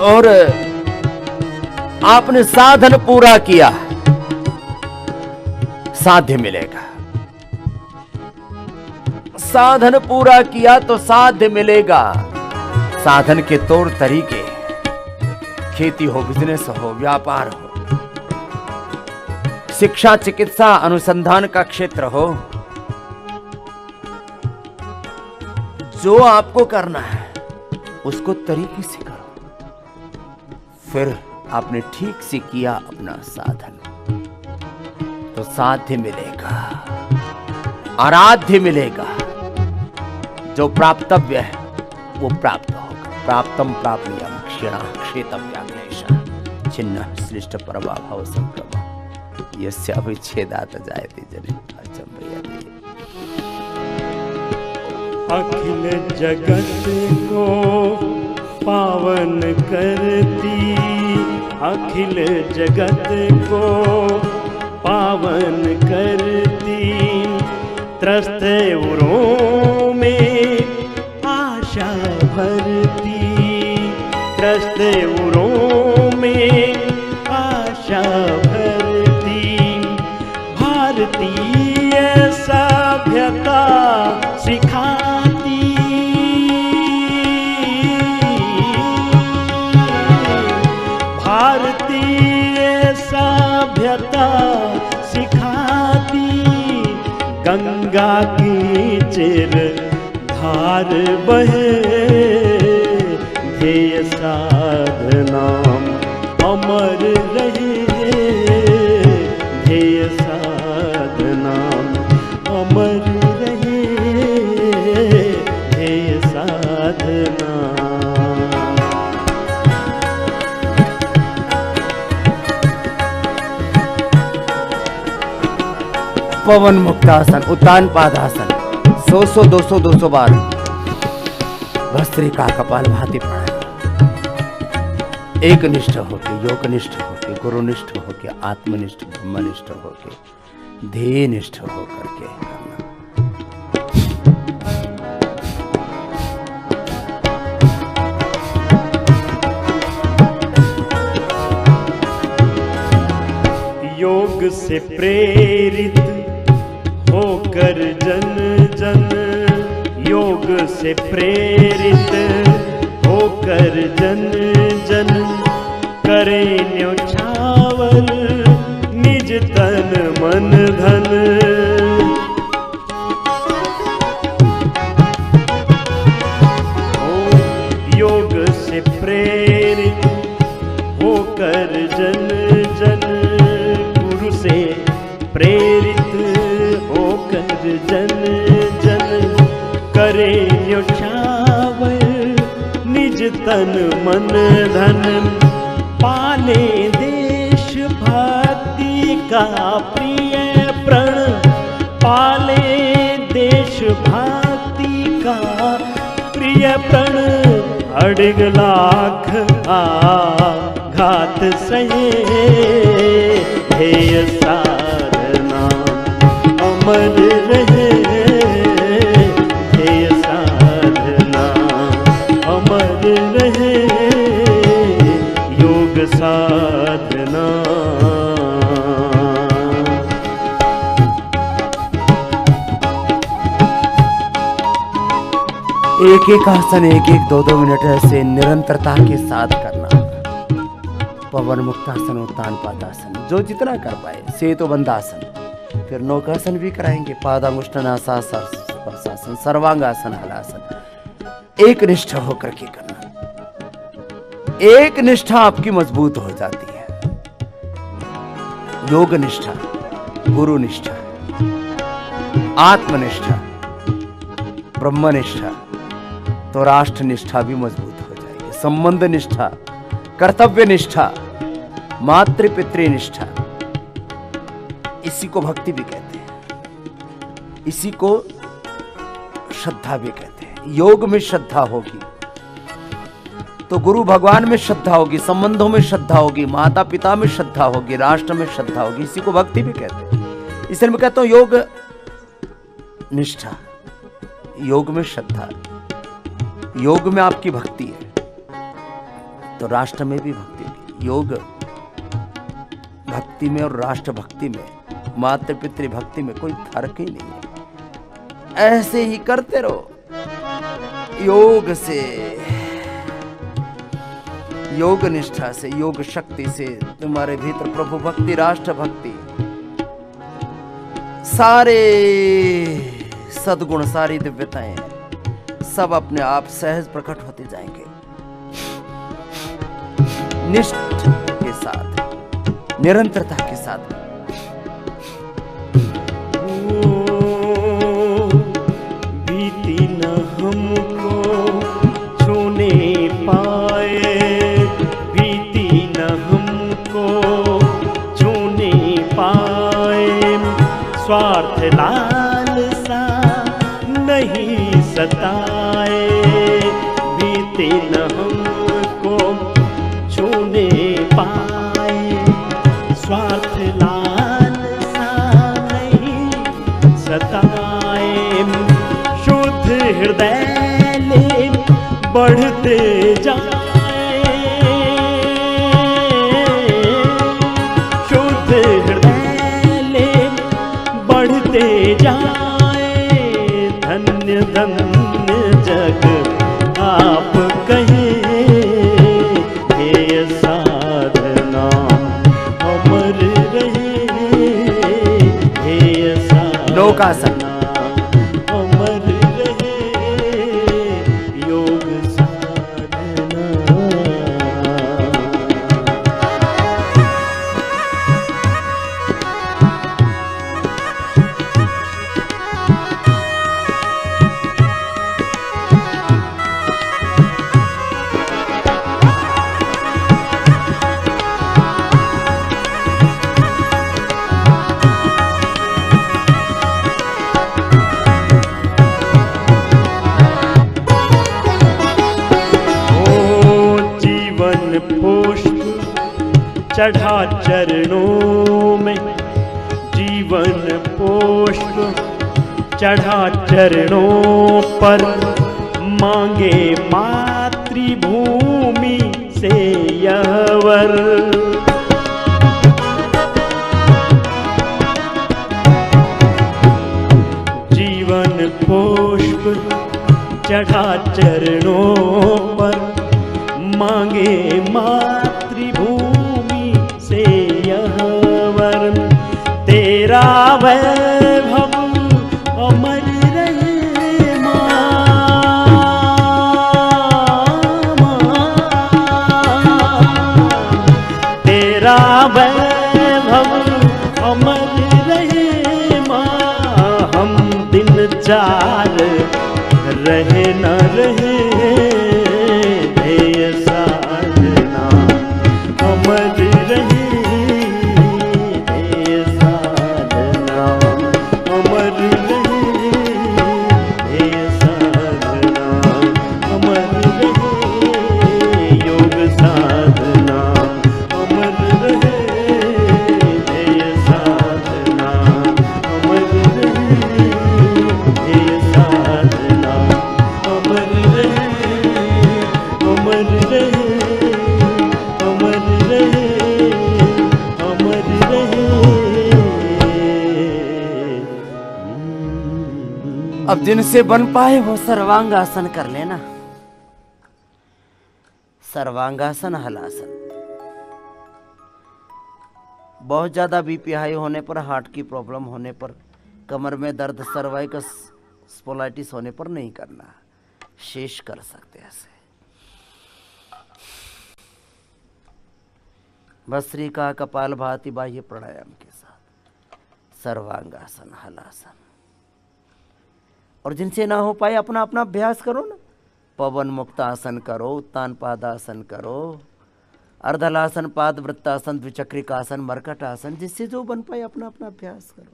और आपने साधन पूरा किया साध्य मिलेगा। साधन पूरा किया तो साध्य मिलेगा। साधन के तौर तरीके, खेती हो, बिजनेस हो, व्यापार हो, शिक्षा, चिकित्सा, अनुसंधान का क्षेत्र हो, जो आपको करना है उसको तरीके से करो। फिर आपने ठीक से किया अपना साधन, तो साध्य मिलेगा, आराध्य मिलेगा। जो प्राप्तव्य है वो प्राप्त होगा। प्राप्तम प्राप्यम क्षीणा क्षेतव्या क्लेशः छिन्नः श्लिष्ट प्रभाव संक्रमा यस्य अविच्छेदात् जायते जनित अचंभयते। अखिल जगत को पावन करती, अखिल जगत को पावन करती, त्रस्त उरों में आशा भरती, त्रस्त उरों में आशा भरती। भारतीय सभ्यता सिखाती, भारतीय सभ्यता सिखाती, गंगा की चिर धार बहे, ध्येय साधना अमर रहे, ध्येय साधना अमर रहे, ध्येय साधना। पवन मुक्तासन, उत्तान पादासन 100 200 200 बार भस्त्रिका कपाल भाती पड़ा। एक निष्ठ होके, योग निष्ठ होके, गुरुनिष्ठ होके, आत्मनिष्ठ ब्रह्मनिष्ठ होके, ध्येय निष्ठ होकर के योग से प्रेरित होकर जन जन, योग से प्रेरित होकर जन जन, करे न्योछावर निज तन मन धन। योग से प्रेरित होकर जन जन, गुरु से प्रेरित होकर जन जन, करे न्योछावर निज तन मन धन। पाले देश भक्ति का प्रिय प्रण, पाले देश भक्ति का प्रिय प्रण, अडिग लाख आघात सहे, ध्येय साधना अमर रहे, ध्येय साधना अमर रहे, योग साधना। एक एक आसन 1-1 2-2 मिनट से निरंतरता के साथ करना। पवन मुक्तासन, उत्तान पादासन, जो जितना कर पाए। सेतु बंधासन, फिर नौकासन भी कराएंगे। पादामुष्टनासन, सर्वांगासन, हलासन। एक निष्ठा होकर के करना। एक निष्ठा आपकी मजबूत हो जाती है। योग निष्ठा, गुरु निष्ठा, आत्मनिष्ठा, ब्रह्मनिष्ठा, तो राष्ट्र निष्ठा भी मजबूत हो जाएगी। संबंध निष्ठा, कर्तव्य निष्ठा, मातृ पितृ निष्ठा, इसी को भक्ति भी कहते हैं, इसी को श्रद्धा भी कहते हैं। योग में श्रद्धा होगी तो गुरु भगवान में श्रद्धा होगी, संबंधों में श्रद्धा होगी, माता पिता में श्रद्धा होगी, राष्ट्र में श्रद्धा होगी, इसी को भक्ति भी कहते हैं। इसलिए मैं कहता हूं योग निष्ठा, योग में श्रद्धा, योग में आपकी भक्ति है तो राष्ट्र में भी भक्ति है। योग भक्ति में और राष्ट्र भक्ति में, मातृ पितृ भक्ति में कोई फर्क ही नहीं है। ऐसे ही करते रहो। योग से, योग निष्ठा से, योग शक्ति से तुम्हारे भीतर प्रभु भक्ति, राष्ट्र भक्ति, सारे सद्गुण, सारी दिव्यताएं सब अपने आप सहज प्रकट होते जाएंगे। निष्ठ के साथ, निरंतरता के साथ स्वार्थ लालसा नहीं सताए, बीते न हमको छूने पाए। स्वार्थ लालसा नहीं सताए, शुद्ध हृदय ले बढ़ते जाए, शुद्ध हृदय ले बढ़ते जाए। धन्य धन्य जग आप कहे, हे साधना अमर रहे, हे साधना लोकासन अमर रहे, योग साधना। पुष्प चढ़ा चरणों में, जीवन पुष्प चढ़ा चरणों पर, मांगे मातृभूमि से यह वर। जीवन पुष्प चढ़ा चरणों पर, मांगे मातृभूमि से यह वर। तेरा वैभव अमर रहे मां, तेरा वैभव अमर रहे मां। हम दिन चार रहे न रहे, अमर रहे, हे साधना अमर रहे, हे साधना अमर रहे, योग साधना अमर रहे, हे साधना अमर रहे, हे साधना अमर रहे, अमर रहे, अमर रहे, अमर रहे। अब जिनसे बन पाए वो सर्वांगासन कर लेना। सर्वांगासन हलासन। बहुत ज्यादा बीपी हाई होने पर, हार्ट की प्रॉब्लम होने पर, कमर में दर्द, सर्वाइकल स्पोलाइटिस होने पर नहीं करना, शेष कर सकते हैं ऐसे। भस्त्री का कपाल भाती बाह्य प्राणायाम के साथ सर्वांगासन हलासन। और जिनसे ना हो पाए अपना अपना अभ्यास करो ना। पवन मुक्त आसन करो, उत्तान पादासन करो, अर्धलासन, पाद वृत्तासन, द्विचक्रिकासन, मरकट आसन, जिससे जो बन पाए अपना अपना अभ्यास करो।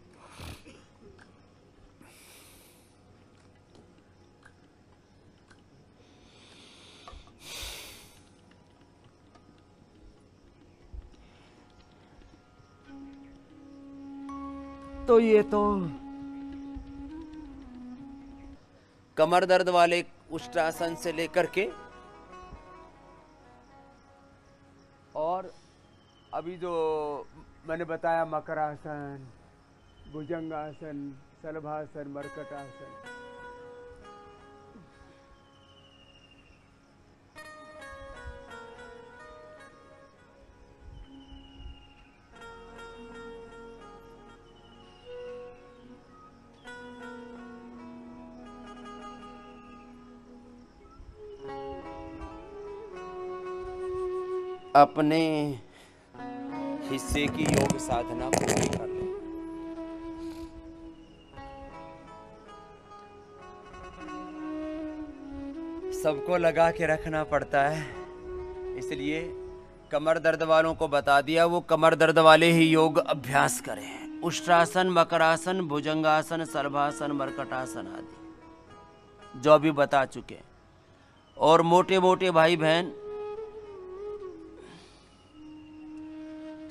तो ये तो कमर दर्द वाले उष्ट्रासन से लेकर के और अभी जो मैंने बताया मकरासन, भुजंगासन, शलभासन, मरकटासन, अपने हिस्से की योग साधना पूरी कर ले। सबको लगा के रखना पड़ता है, इसलिए कमर दर्द वालों को बता दिया वो कमर दर्द वाले ही योग अभ्यास करें, उष्ट्रासन, मकरासन, भुजंगासन, सर्वासन, मरकटासन आदि जो अभी बता चुके। और मोटे मोटे भाई बहन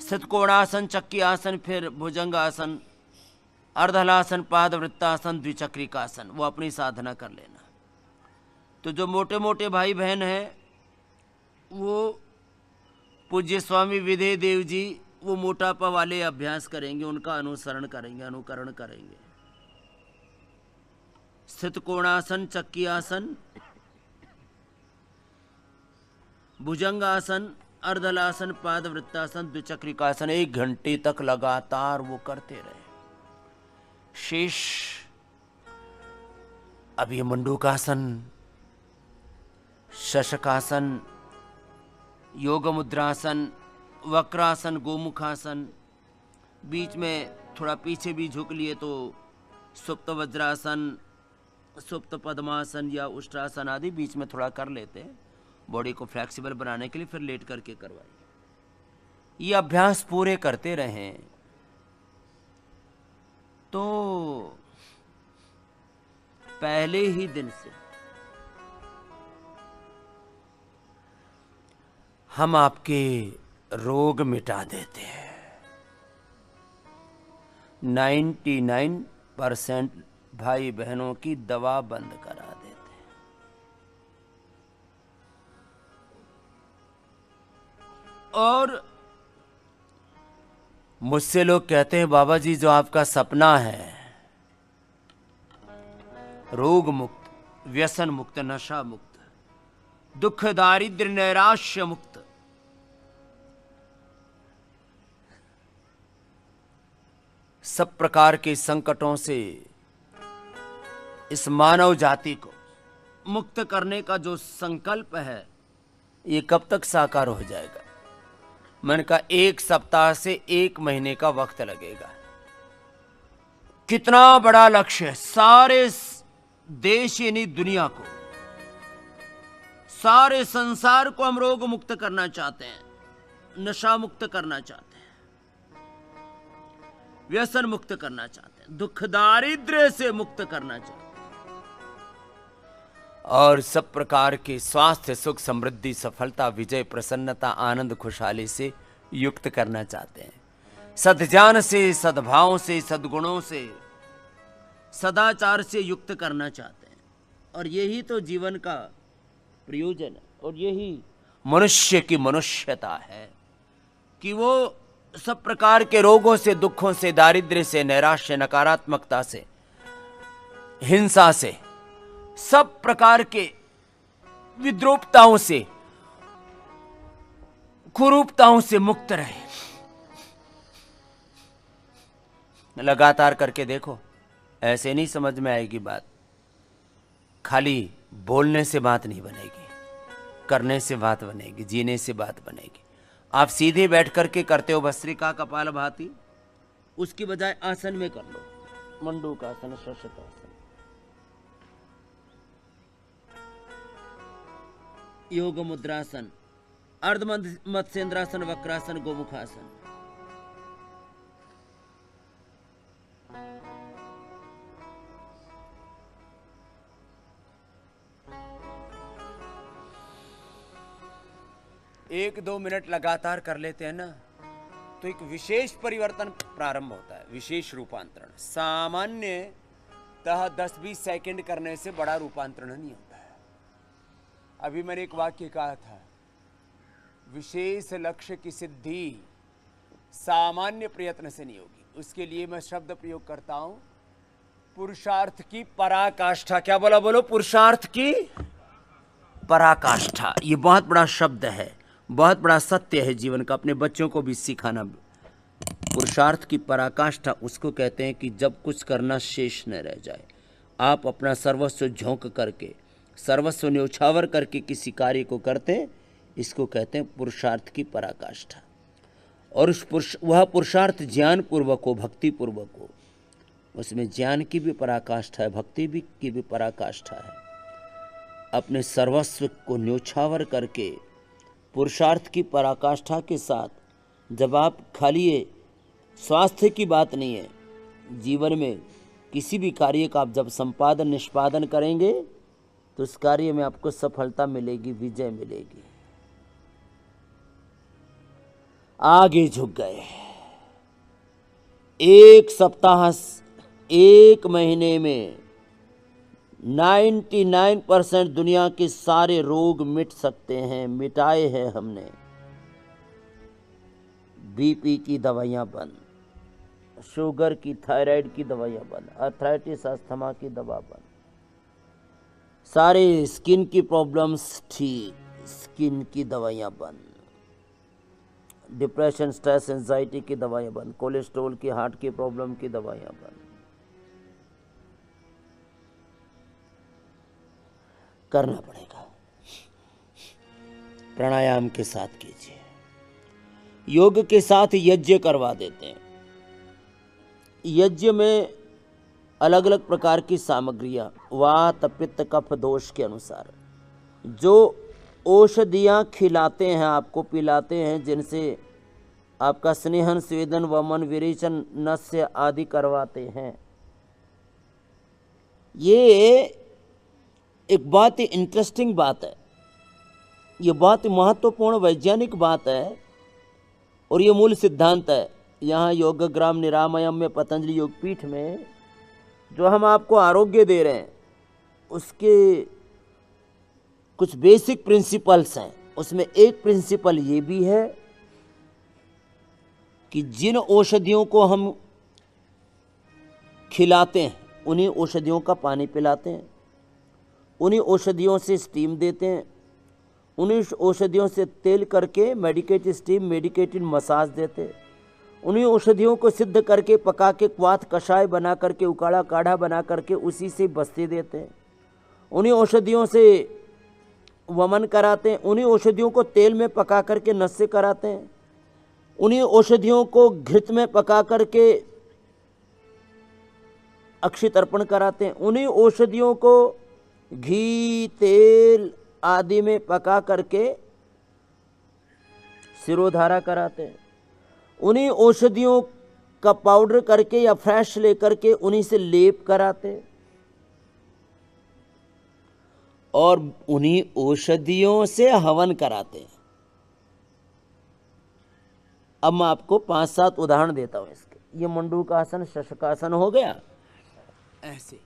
स्थितकोणासन, चक्की आसन, फिर भुजंगासन, अर्धहलासन, पादवृत्तासन, द्विचक्रिकासन, वो अपनी साधना कर लेना। तो जो मोटे मोटे भाई बहन हैं वो पूज्य स्वामी विधेय देव जी वो मोटापा वाले अभ्यास करेंगे, उनका अनुसरण करेंगे, अनुकरण करेंगे। स्थित कोणासन, चक्की आसन, भुजंगासन, अर्धलासन, पादवृत्तासन, द्विचक्रिकासन 1 घंटे तक लगातार वो करते रहे। शेष अभी मंडूकासन, शशकासन, योग मुद्रासन, वक्रासन, गोमुखासन, बीच में थोड़ा पीछे भी झुक लिए तो सुप्त वज्रासन, सुप्त पद्मासन या उष्ट्रासन आदि बीच में थोड़ा कर लेते हैं, बॉडी को फ्लेक्सिबल बनाने के लिए। फिर लेट करके करवाइए। ये अभ्यास पूरे करते रहें तो पहले ही दिन से हम आपके रोग मिटा देते हैं। 99% भाई बहनों की दवा बंद करा देते हैं। और मुझसे लोग कहते हैं बाबा जी जो आपका सपना है रोग मुक्त, व्यसन मुक्त, नशा मुक्त, दुख दारिद्र्य नैराश्य मुक्त, सब प्रकार के संकटों से इस मानव जाति को मुक्त करने का जो संकल्प है ये कब तक साकार हो जाएगा? मैंने कहा 1 सप्ताह से 1 महीने का वक्त लगेगा। कितना बड़ा लक्ष्य है। सारे देश यानी दुनिया को, सारे संसार को हम रोग मुक्त करना चाहते हैं, नशा मुक्त करना चाहते हैं, व्यसन मुक्त करना चाहते हैं, दुख दारिद्र्य से मुक्त करना चाहते हैं, और सब प्रकार के स्वास्थ्य, सुख, समृद्धि, सफलता, विजय, प्रसन्नता, आनंद, खुशहाली से युक्त करना चाहते हैं। सद्ज्ञान से, सद्भाव से, सद्गुणों से, सदाचार से युक्त करना चाहते हैं। और यही तो जीवन का प्रयोजन है, और यही मनुष्य की मनुष्यता है कि वो सब प्रकार के रोगों से, दुखों से, दारिद्र्य से, नैराश्य, नकारात्मकता से, हिंसा से, सब प्रकार के विद्रूपताओं से, कुरूपताओं से मुक्त रहे। लगातार करके देखो, ऐसे नहीं समझ में आएगी बात। खाली बोलने से बात नहीं बनेगी, करने से बात बनेगी, जीने से बात बनेगी। आप सीधे बैठ करके करते हो भस्त्रिका, कपाल भाती, उसकी बजाय आसन में कर लो, मंडूकासन, शशकासन, योग मुद्रासन, अर्ध मत्स्येंद्रासन, वक्रासन, गोमुखासन। एक 2 मिनट लगातार कर लेते हैं ना तो एक विशेष परिवर्तन प्रारंभ होता है, विशेष रूपांतरण। सामान्यतः 10-20 सेकंड करने से बड़ा रूपांतरण नहीं होता है। अभी मैंने एक वाक्य कहा था, विशेष लक्ष्य की सिद्धि सामान्य प्रयत्न से नहीं होगी। उसके लिए मैं शब्द प्रयोग करता हूं, पुरुषार्थ की पराकाष्ठा। क्या बोला? बोलो, पुरुषार्थ की पराकाष्ठा। ये बहुत बड़ा शब्द है, बहुत बड़ा सत्य है जीवन का, अपने बच्चों को भी सिखाना। पुरुषार्थ की पराकाष्ठा उसको कहते हैं कि जब कुछ करना शेष न रह जाए, आप अपना सर्वस्व झोंक करके, सर्वस्व न्योछावर करके किसी कार्य को करते, इसको कहते हैं पुरुषार्थ की पराकाष्ठा। और वह पुरुषार्थ ज्ञान पूर्वक हो, भक्ति पूर्वक हो। उसमें ज्ञान की भी पराकाष्ठा है, भक्ति भी की भी पराकाष्ठा है। अपने सर्वस्व को न्योछावर करके पुरुषार्थ की पराकाष्ठा के साथ जब आप खाली स्वास्थ्य की बात नहीं है। जीवन में किसी भी कार्य का आप जब संपादन निष्पादन करेंगे तो उस कार्य में आपको सफलता मिलेगी, विजय मिलेगी। आगे झुक गए। एक सप्ताह, एक महीने में 99% दुनिया के सारे रोग मिट सकते हैं, मिटाए हैं हमने। बीपी की दवाइयां बंद, शुगर की, थायराइड की दवाइयां बंद, आर्थराइटिस अस्थमा की दवा बंद, सारे स्किन की प्रॉब्लम्स ठीक, स्किन की दवाइयां बंद, डिप्रेशन, स्ट्रेस, एंजाइटी की दवाइयां बंद, कोलेस्ट्रॉल की, हार्ट की प्रॉब्लम की दवाइयां बंद। करना पड़ेगा। प्राणायाम के साथ कीजिए, योग के साथ यज्ञ करवा देते हैं। यज्ञ में अलग अलग प्रकार की सामग्रियां, वात पित्त कफ दोष के अनुसार जो औषधियां खिलाते हैं, आपको पिलाते हैं, जिनसे आपका स्नेहन, स्वेदन, वमन, विरेचन, नस्य आदि करवाते हैं। ये एक बहुत ही इंटरेस्टिंग बात है, ये बहुत ही महत्वपूर्ण वैज्ञानिक बात है और ये मूल सिद्धांत है। यहाँ योगग्राम निरामयम में, पतंजलि योगपीठ में जो हम आपको आरोग्य दे रहे हैं उसके कुछ बेसिक प्रिंसिपल्स हैं। उसमें एक प्रिंसिपल ये भी है कि जिन औषधियों को हम खिलाते हैं उन्हीं औषधियों का पानी पिलाते हैं, उन्हीं औषधियों से स्टीम देते हैं, उन्हीं औषधियों से तेल करके मेडिकेटेड स्टीम, मेडिकेटेड मसाज देते हैं, उन्हीं औषधियों को सिद्ध करके पका के क्वाथ कषाय बना करके, उकाड़ा काढ़ा बना करके उसी से बस्ती देते हैं, उन्हीं औषधियों से वमन कराते हैं, उन्हीं औषधियों को तेल में पका करके नस्य कराते हैं, उन्हीं औषधियों को घृत में पका करके अक्षि तर्पण कराते हैं, उन्हीं औषधियों को घी, तेल आदि में पका करके सिरोधारा कराते हैं, उन्हीं औषधियों का पाउडर करके या फ्रेश लेकर के उन्हीं से लेप कराते हैं और उन्हीं औषधियों से हवन कराते हैं। अब मैं आपको 5-7 उदाहरण देता हूं इसके। ये मंडूकासन, शशकासन हो गया ऐसे।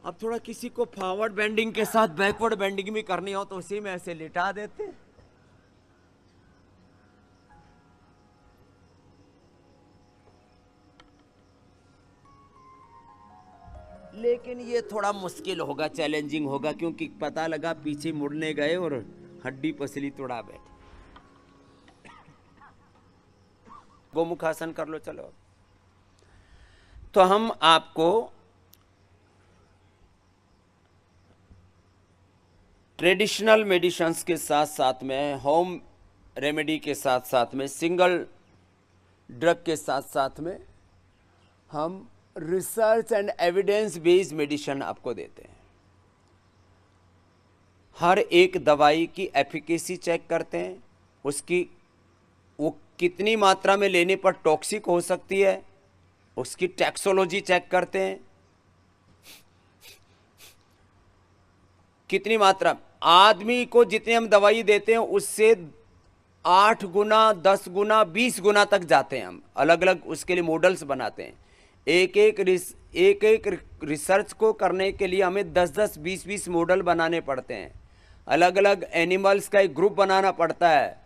अब थोड़ा किसी को फॉरवर्ड बेंडिंग के साथ बैकवर्ड बेंडिंग भी करनी हो तो उसी में ऐसे लिटा देते हैं। लेकिन ये थोड़ा मुश्किल होगा, चैलेंजिंग होगा, क्योंकि पता लगा पीछे मुड़ने गए और हड्डी पसली तोड़ा बैठे। गोमुखासन कर लो। चलो, तो हम आपको ट्रेडिशनल मेडिसिन्स के साथ साथ में, होम रेमेडी के साथ साथ में, सिंगल ड्रग के साथ साथ में हम research and evidence based medicine आपको देते हैं। हर एक दवाई की एफिकेसी चेक करते हैं, उसकी वो कितनी मात्रा में लेने पर टॉक्सिक हो सकती है, उसकी टैक्सोलॉजी चेक करते हैं, कितनी मात्रा। आदमी को जितने हम दवाई देते हैं उससे 8 गुना, 10 गुना, 20 गुना तक जाते हैं हम। अलग अलग उसके लिए मॉडल्स बनाते हैं। एक एक रिसर्च को करने के लिए हमें 10-10, 20-20 मॉडल बनाने पड़ते हैं। अलग अलग एनिमल्स का एक ग्रुप बनाना पड़ता है।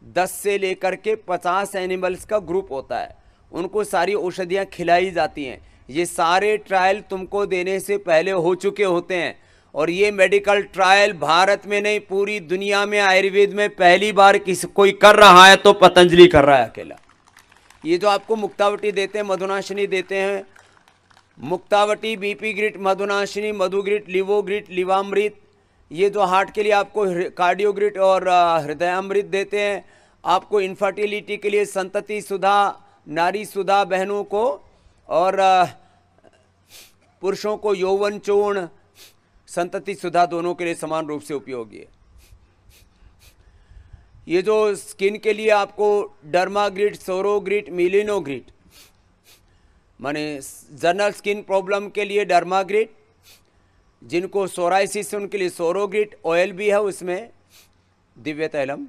10 से लेकर के 50 एनिमल्स का ग्रुप होता है, उनको सारी औषधियाँ खिलाई जाती हैं। ये सारे ट्रायल तुमको देने से पहले हो चुके होते हैं और ये मेडिकल ट्रायल भारत में नहीं, पूरी दुनिया में आयुर्वेद में पहली बार कोई कर रहा है तो पतंजलि कर रहा है अकेला। ये जो आपको मुक्तावटी देते हैं, मधुनाशिनी देते हैं, मुक्तावटी, बीपी ग्रिट, मधुनाशिनी, मधुग्रिट, लिवोग्रिट, लिवामृत, ये जो हार्ट के लिए आपको कार्डियोग्रिट और हृदयामृत देते हैं। आपको इनफर्टिलिटी के लिए संतति सुधा, नारी सुधा बहनों को, और पुरुषों को यौवन चूर्ण, संतति सुधा दोनों के लिए समान रूप से उपयोगी है। ये जो स्किन के लिए आपको डर्माग्रिड, सोरोग्रिड, मिलिनोग्रिड, माने जनरल स्किन प्रॉब्लम के लिए डर्माग्रिड, जिनको सोराइसिस है उनके लिए सोरोग्रिड, ऑयल भी है उसमें दिव्य तैलम,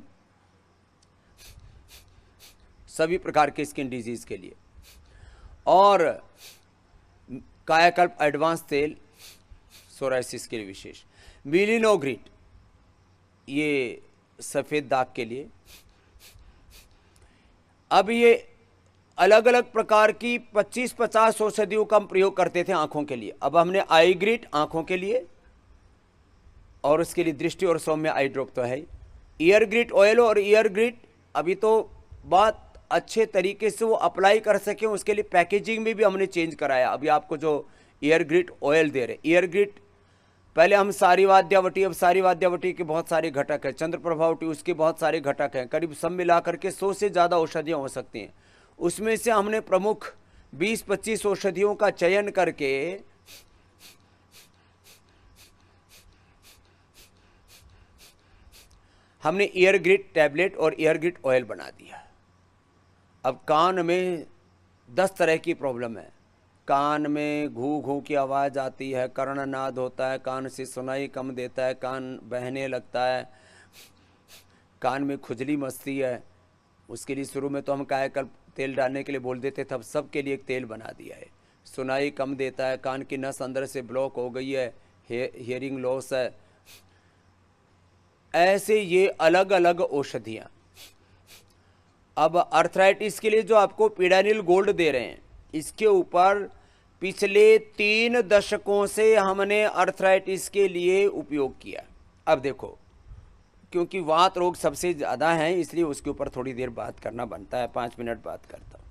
सभी प्रकार के स्किन डिजीज के लिए। और कायाकल्प एडवांस तेल सोराइसिस के लिए विशेष। मिलिनोग्रिड ये सफ़ेद दाग के लिए। अब ये अलग अलग प्रकार की 25-50 औषधियों का हम प्रयोग करते थे आंखों के लिए। अब हमने आई ग्रिड आंखों के लिए, और उसके लिए दृष्टि और सौम्य आई ड्रॉप तो है। ईयर ग्रिड ऑयल और ईयर ग्रिड अभी तो बहुत अच्छे तरीके से वो अप्लाई कर सकें, उसके लिए पैकेजिंग में भी हमने चेंज कराया। अभी आपको जो ईयर ग्रिड ऑयल दे रहे, ईयर ग्रिड पहले हम सारी वाद्यावटी, अब सारी वाद्यावटी के बहुत सारे घटक हैं, चंद्र प्रभावटी उसके बहुत सारे घटक हैं, करीब सब मिला करके 100 से ज़्यादा औषधियाँ हो सकती हैं। उसमें से हमने प्रमुख 20-25 औषधियों का चयन करके हमने ईयर ग्रिड टैबलेट और ईयर ग्रिड ऑयल बना दिया। अब कान में 10 तरह की प्रॉब्लम है। कान में घू घू की आवाज़ आती है, कर्णनाद होता है, कान से सुनाई कम देता है, कान बहने लगता है, कान में खुजली मचती है। उसके लिए शुरू में तो हम कायाकल्प तेल डालने के लिए बोल देते थे, अब सबके लिए एक तेल बना दिया है। सुनाई कम देता है, कान की नस अंदर से ब्लॉक हो गई है, हियरिंग लॉस है, ऐसे ये अलग अलग औषधियाँ। अब अर्थराइटिस के लिए जो आपको पीडानिल गोल्ड दे रहे हैं, इसके ऊपर पिछले 3 दशकों से हमने अर्थराइटिस के लिए उपयोग किया। अब देखो, क्योंकि वात रोग सबसे ज़्यादा है इसलिए उसके ऊपर थोड़ी देर बात करना बनता है, 5 मिनट बात करता हूँ।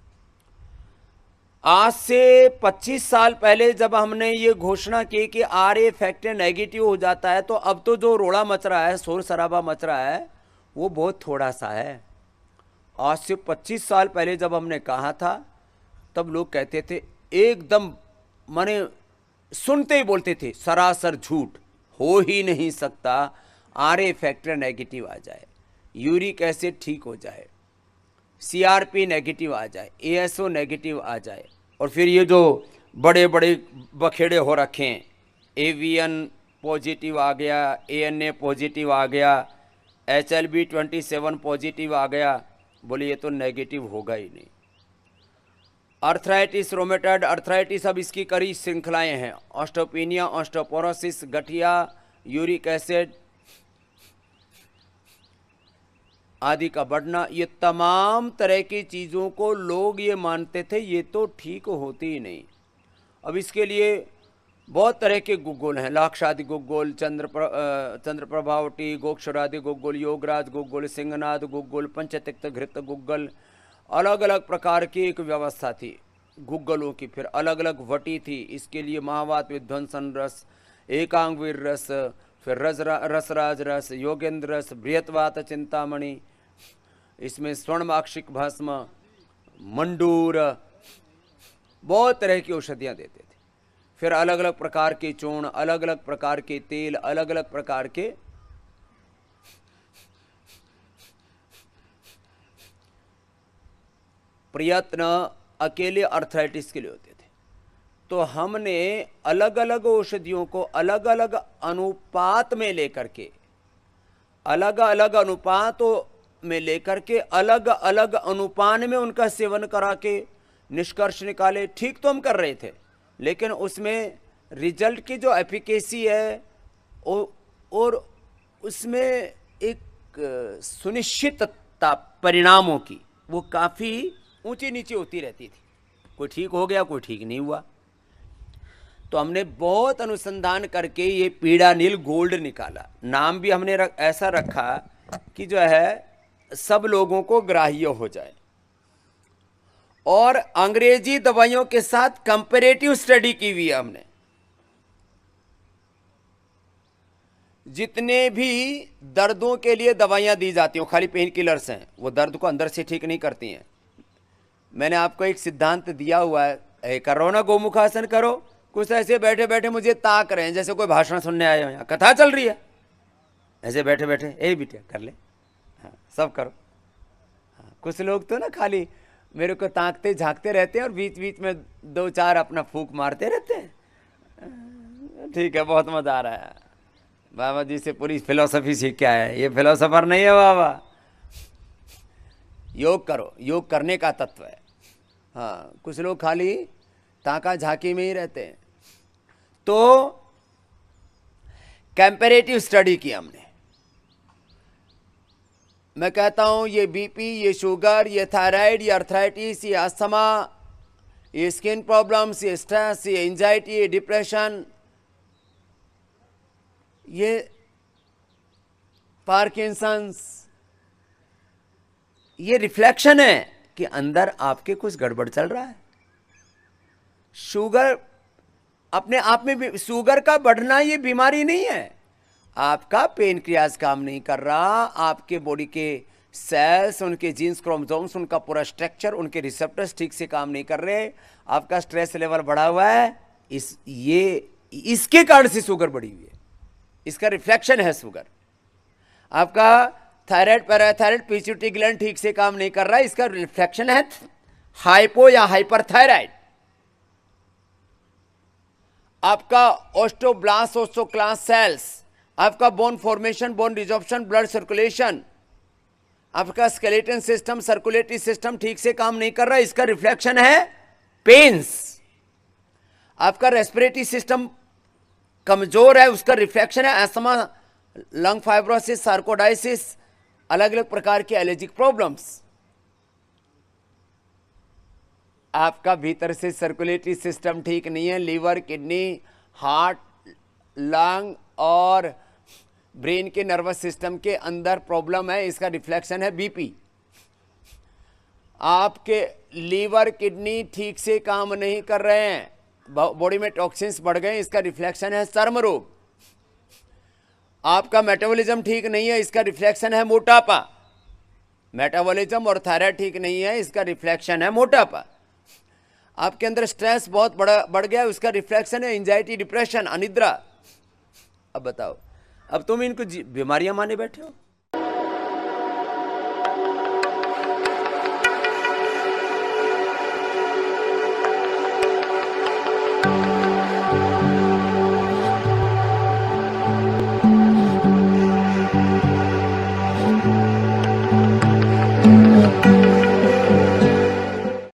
आज से 25 साल पहले जब हमने ये घोषणा की कि RA फैक्टर नेगेटिव हो जाता है, तो अब तो जो रोड़ा मच रहा है, शोर शराबा मच रहा है, वो बहुत थोड़ा सा है। आज से 25 साल पहले जब हमने कहा था, तब लोग कहते थे एकदम, माने सुनते ही बोलते थे सरासर झूठ, हो ही नहीं सकता RA फैक्टर नेगेटिव आ जाए, यूरिक एसिड ठीक हो जाए, CRP नेगेटिव आ जाए, ASO नेगेटिव आ जाए। और फिर ये जो बड़े बड़े बखेड़े हो रखे हैं, AVN पॉजिटिव आ गया, ANA पॉजिटिव आ गया, HLB27 पॉजिटिव आ गया, बोले ये तो नेगेटिव होगा ही नहीं। अर्थराइटिस, रोमेटॉइड अर्थराइटिस, अब इसकी कई श्रृंखलाएं हैं, ऑस्टियोपेनिया, ऑस्टियोपोरोसिस, गठिया, यूरिक एसिड आदि का बढ़ना, ये तमाम तरह की चीज़ों को लोग ये मानते थे ये तो ठीक होती ही नहीं। अब इसके लिए बहुत तरह के गुग्गुल हैं, लाक्षादि गुग्गुल, चंद्र प्रभावटी, गोक्षरादि गुग्गुल, योगराज गुग्गुल, सिंहनाद गुग्गुल, पंचतिक्त घृत गुग्गल, अलग अलग प्रकार की एक व्यवस्था थी गुग्गलों की। फिर अलग अलग वटी थी, इसके लिए महावात विध्वंसन रस, एकांगवीर रस, फिर रसराज रस, योगेंद्र रस, बृहत्वात चिंतामणि, इसमें स्वर्णमाक्षिक भस्म, मंडूर, बहुत तरह की औषधियाँ देते थे। फिर अलग अलग प्रकार के चूर्ण, अलग अलग प्रकार के तेल, अलग अलग प्रकार के प्रयत्न अकेले अर्थराइटिस के लिए होते थे। तो हमने अलग अलग औषधियों को अलग अलग अनुपात में लेकर के, अलग अलग अनुपातों में लेकर के, अलग अलग अनुपान में उनका सेवन करा के निष्कर्ष निकाले। ठीक तो हम कर रहे थे, लेकिन उसमें रिजल्ट की जो एफिकेसी है और उसमें एक सुनिश्चितता परिणामों की, वो काफ़ी ऊंची नीचे होती रहती थी। कोई ठीक हो गया, कोई ठीक नहीं हुआ। तो हमने बहुत अनुसंधान करके ये पीडानिल गोल्ड निकाला। नाम भी हमने ऐसा रखा कि जो है सब लोगों को ग्राह्य हो जाए, और अंग्रेजी दवाइयों के साथ कंपैरेटिव स्टडी की हुई है हमने। जितने भी दर्दों के लिए दवाइयां दी जाती हैं, खाली पेन किलर्स हैं, वो दर्द को अंदर से ठीक नहीं करती हैं। मैंने आपको एक सिद्धांत दिया हुआ है, करो ना गोमुखासन करो। कुछ ऐसे बैठे बैठे मुझे ताक रहे हैं जैसे कोई भाषण सुनने आए हो, यहाँ कथा चल रही है, ऐसे बैठे बैठे ए बेटे कर ले, हाँ सब करो। कुछ लोग तो ना खाली मेरे को ताकते झांकते रहते हैं और बीच बीच में 2-4 अपना फूंक मारते रहते हैं। ठीक है, बहुत मजा आ रहा है। बाबा जी से पूरी फिलोसफी सीख के आया है, ये फिलोसफर नहीं है बाबा। योग करो, योग करने का तत्व है। हाँ, कुछ लोग खाली ताका झांकी में ही रहते हैं। तो कंपैरेटिव स्टडी की हमने। मैं कहता हूं ये बीपी, ये शुगर, ये थायराइड, ये अर्थराइटिस, ये अस्थमा, ये स्किन प्रॉब्लम्स, ये स्ट्रेस, ये एंजाइटी, ये डिप्रेशन, ये पार्किंसंस, ये रिफ्लेक्शन है कि अंदर आपके कुछ गड़बड़ चल रहा है। शुगर अपने आप में भी, शुगर का बढ़ना ये बीमारी नहीं है। आपका पेनक्रियाज काम नहीं कर रहा, आपके बॉडी के सेल्स, उनके जीन्स, क्रोमोसोम्स, उनका पूरा स्ट्रक्चर, उनके रिसेप्टर्स ठीक से काम नहीं कर रहे, आपका स्ट्रेस लेवल बढ़ा हुआ है। इसके कारण से शुगर बढ़ी हुई है, इसका रिफ्लेक्शन है शुगर। आपका थायराइड, पैराथायराइड, पिट्यूटरी ग्लैंड ठीक से काम नहीं कर रहा है, इसका रिफ्लेक्शन है हाइपो या हाइपरथायराइड। आपका ओस्टोब्लास्ट, ओस्टोक्लास्ट सेल्स, आपका bone formation, bone resorption, blood circulation, आपका स्केलेटन सिस्टम, सर्कुलेटरी सिस्टम ठीक से काम नहीं कर रहा है, इसका रिफ्लेक्शन है पेन्स। आपका रेस्पिरेटरी सिस्टम कमजोर है, उसका रिफ्लेक्शन है अस्थमा, लंग फाइब्रोसिस, सार्कोडाइसिस, अलग अलग प्रकार के एलर्जिक प्रॉब्लम्स। आपका भीतर से सर्कुलेटरी सिस्टम ठीक नहीं है, लीवर, किडनी, हार्ट, लंग और ब्रेन के नर्वस सिस्टम के अंदर प्रॉब्लम है, इसका रिफ्लेक्शन है बीपी। आपके लीवर, किडनी ठीक से काम नहीं कर रहे हैं, बॉडी में टॉक्सिन्स बढ़ गए, इसका रिफ्लेक्शन है चर्म रोग। आपका मेटाबॉलिज्म ठीक नहीं है, इसका रिफ्लेक्शन है मोटापा। मेटाबॉलिज्म और थायराइड ठीक नहीं है, इसका रिफ्लेक्शन है मोटापा। आपके अंदर स्ट्रेस बहुत बढ़ गया, उसका रिफ्लेक्शन है एंजाइटी, डिप्रेशन, अनिद्रा। अब बताओ, अब तुम इनको बीमारियां माने बैठे हो।